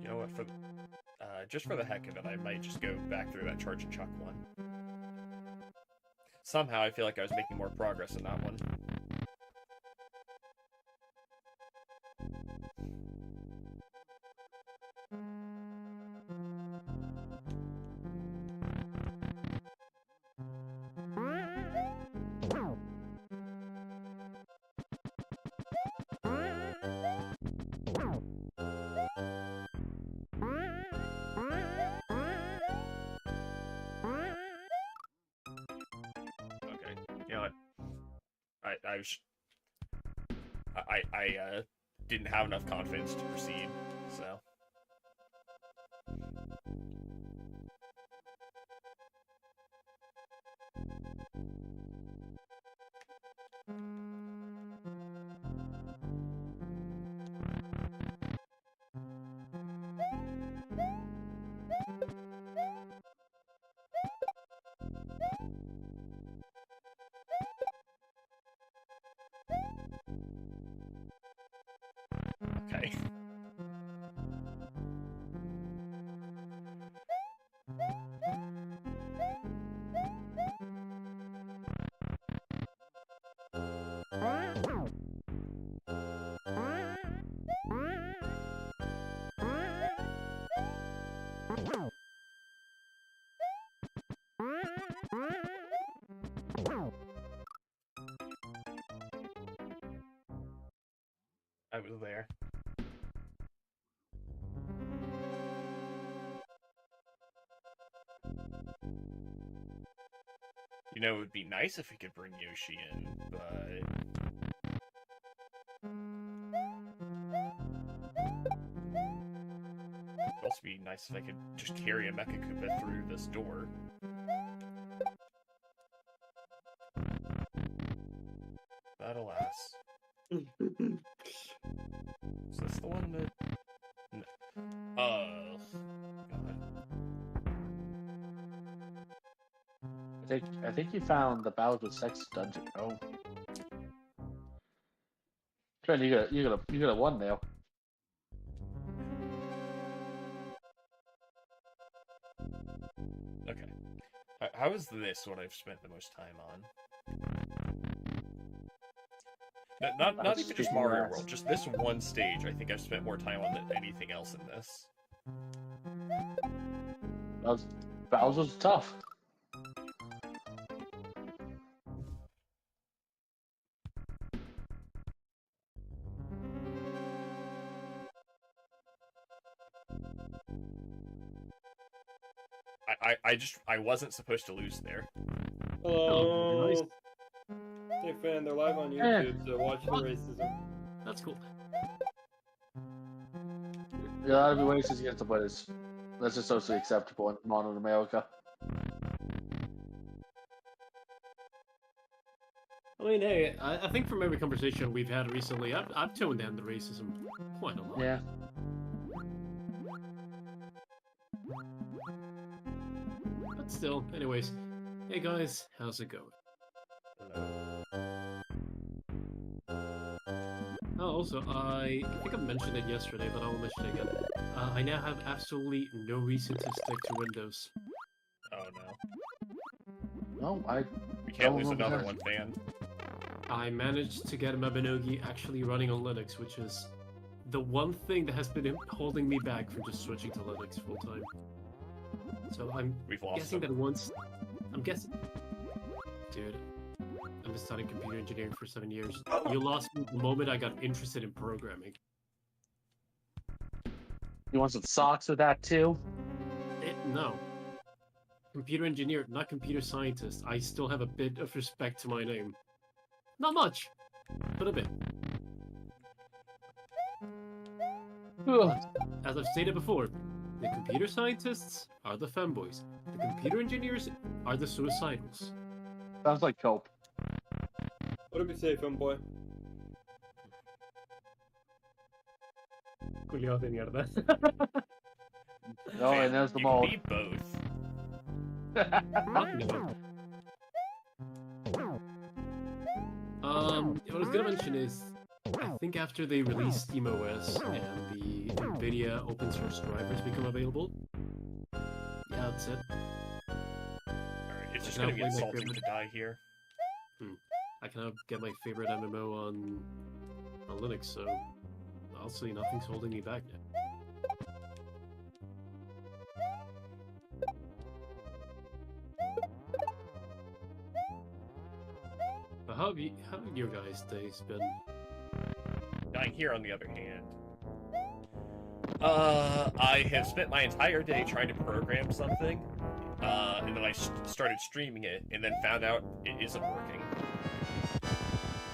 You know what? Just for the heck of it, I might just go back through that charge and chuck one. Somehow, I feel like I was making more progress in that one. I didn't have enough confidence to proceed, so. Okay. I was there. You know, it would be nice if we could bring Yoshi in, but... It'd also be nice if I could just carry a Mecha Koopa through this door. But alas. Is this the one that... God. I think you found the Bowser sex dungeon. Oh, Trent, you got a one now. Okay. How is this what I've spent the most time on? Not even just Mario World, just this one stage. I think I've spent more time on than anything else in this. Bowser's tough. I wasn't supposed to lose there. Hello. nice. Hey, fan, they're live on Eh. YouTube, so watch the racism. That's cool. Yeah, that'd be racist against the British. That's just socially acceptable in modern America. I mean, hey, I think from every conversation we've had recently, I've toned down the racism quite a lot. Yeah. But still, anyways. Hey guys, how's it going? Oh, also, I think I mentioned it yesterday, but I will mention it again. I now have absolutely no reason to stick to Windows. Oh no. No, We can't Don't lose remember another that. one, fan. I managed to get Mabinogi actually running on Linux, which is the one thing that has been holding me back from just switching to Linux full time. So I'm We've lost guessing them. that once... I'm guessing... Dude, I've been studying computer engineering for 7 years. You lost me the moment I got interested in programming. you want some socks with that too? No. Computer engineer, not computer scientist. I still have a bit of respect to my name. Not much, but a bit. Ugh. As I've stated before, the computer scientists are the femboys. The computer engineers are the suicidals. Sounds like cope. What did we say, fanboy? Culiao de mierda. Oh, Fan, and there's the you mode. can be both. What I was gonna mention is, I think after they release SteamOS and the NVIDIA open source drivers become available, yeah, that's it. Alright, it's just Now gonna be play my insulting favorite- to die here. I cannot get my favorite MMO on Linux, so honestly, nothing's holding me back yet. But how have your guys' days been? Dying here, on the other hand. I have spent my entire day trying to program something, and then I started streaming it, and then found out it isn't working.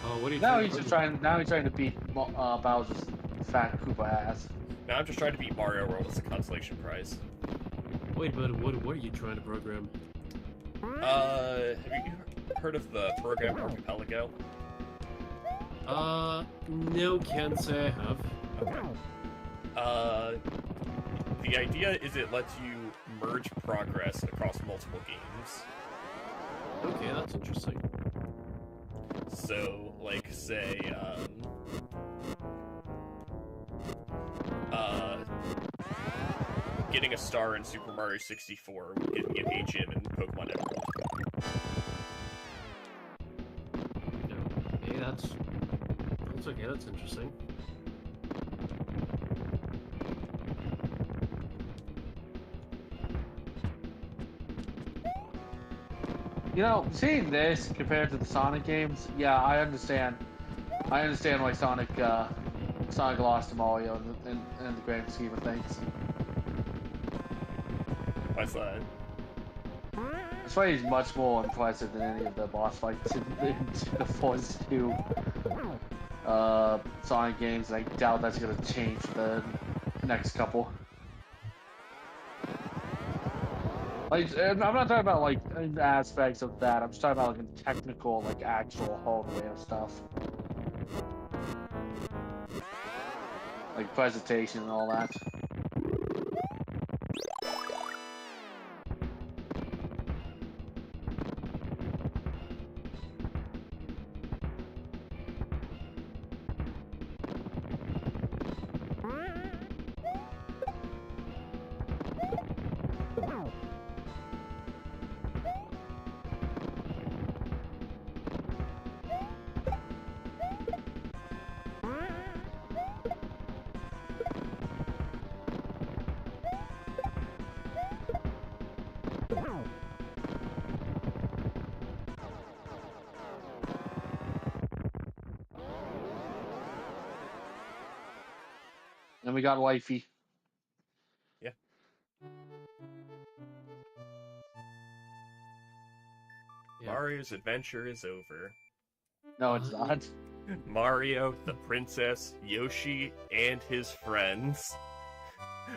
Oh, what are you Now trying he's to just do? trying. Now he's trying to beat Bowser's fat Koopa ass. Now I'm just trying to beat Mario World as a consolation prize. Wait, but what are you trying to program? Have you heard of the program Archipelago? No, can't say I have. Okay. The idea is it lets you merge progress across multiple games. Okay, that's interesting. So, like, say, getting a star in Super Mario 64 would get me an A gym in Pokemon Emerald. Hey, that's okay. That's interesting. You know, seeing this compared to the Sonic games, yeah, I understand. I understand why Sonic lost to Mario in the grand scheme of things. Why's that? That's why he's much more impressive than any of the boss fights in the Force 2 Sonic games. I doubt that's gonna change the next couple. Like, I'm not talking about like aspects of that. I'm just talking about like technical, like actual hardware stuff, like presentation and all that. And we got wifey. Yeah. Mario's adventure is over. No, it's not. Mario, the princess, Yoshi, and his friends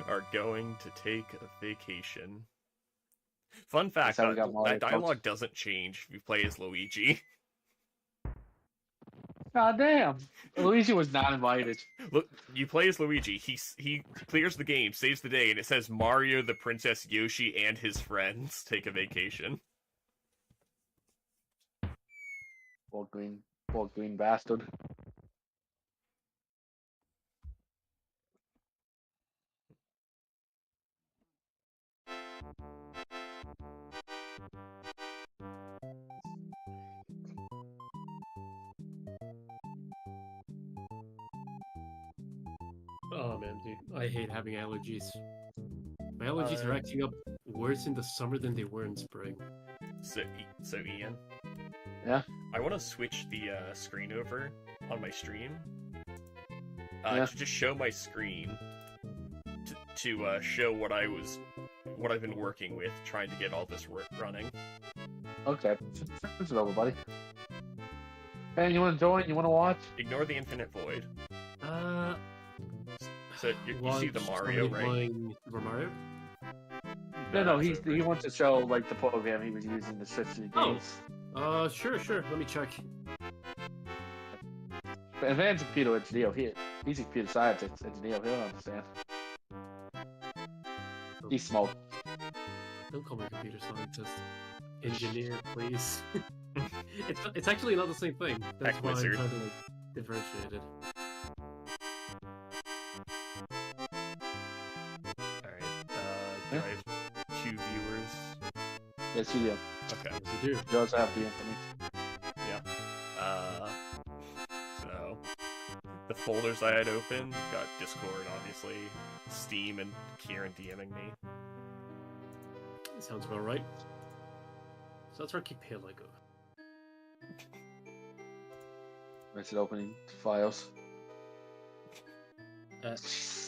are going to take a vacation. Fun fact, how we got Mario that dialogue doesn't change if you play as Luigi. God damn. Luigi was not invited. Look, you play as Luigi, he clears the game, saves the day, and it says Mario, the princess, Yoshi, and his friends take a vacation. Poor green bastard. Oh man, dude, I hate having allergies. My allergies are acting up worse in the summer than they were in spring. So Ian? Yeah? I want to switch the screen over on my stream. Yeah. To just show my screen to show what I've been working with, trying to get all this work running. Okay. Switch it over, buddy. Hey, you want to join? You want to watch? Ignore the infinite void. So you Watch see the Mario, somebody right? playing Super Mario? No, that's he wants to show like the program he was using to switch the Oh. games. Sure. Let me check. But advanced computer engineer here. He's a computer scientist engineer. He'll understand. He smoked. Don't call me a computer scientist. Engineer, please. it's actually not the same thing. That's Tech why I'm wizard. trying to like differentiate it. Alright, do I have 2 viewers? Yes, you do. Okay. Yes, you do. You also have the infinite. So the folders I had open got Discord, obviously, Steam, and Kieran DMing me. Sounds about right. So that's Archipelago. Where's it opening files?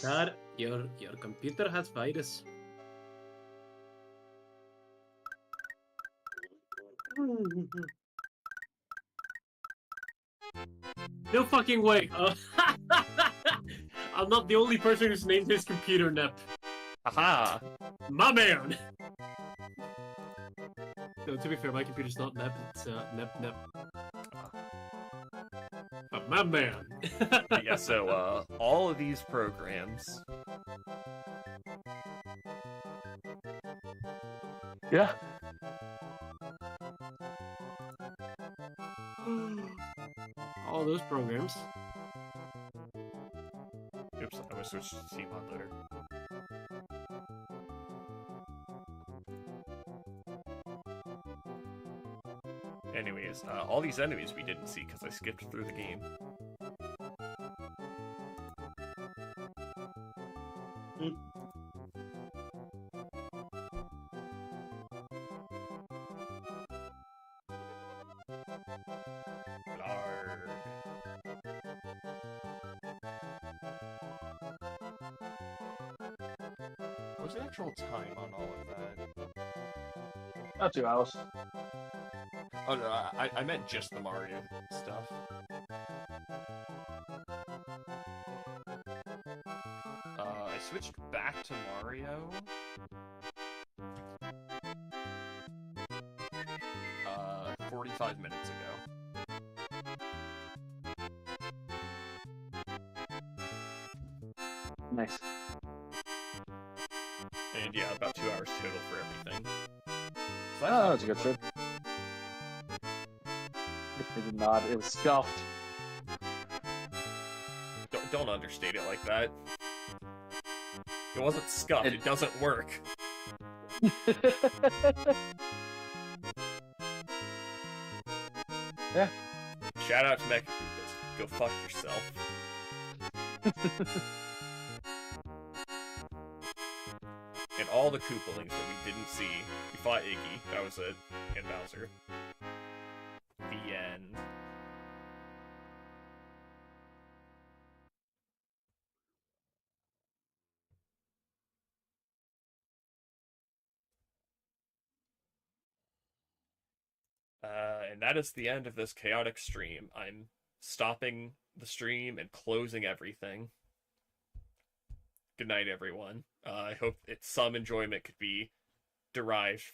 Dad, your computer has virus. No fucking way! I'm not the only person who's named his computer Nep. Aha! My man! No, to be fair, my computer's not Nep, it's Nep. But my man! Yeah, so all of these programs, Yeah. All those programs. oops, I'm gonna switch to Steam Loader. Anyways, all these enemies we didn't see because I skipped through the game. Arg. What was the actual time on all of that? About 2 hours. Oh no, I meant just the Mario stuff. I switched back to Mario. 45 minutes ago. Nice. And yeah, about 2 hours total for everything. So Oh, that's a good trip. It did not. It was scuffed. Don't understate it like that. It wasn't scuffed, it doesn't work. Yeah. Shout out to Megaman. Go fuck yourself. And all the Koopalings that we didn't see. We fought Iggy, that was it, and Bowser. The end. And that is the end of this chaotic stream. I'm stopping the stream and closing everything. Good night, everyone. I hope some enjoyment could be derived from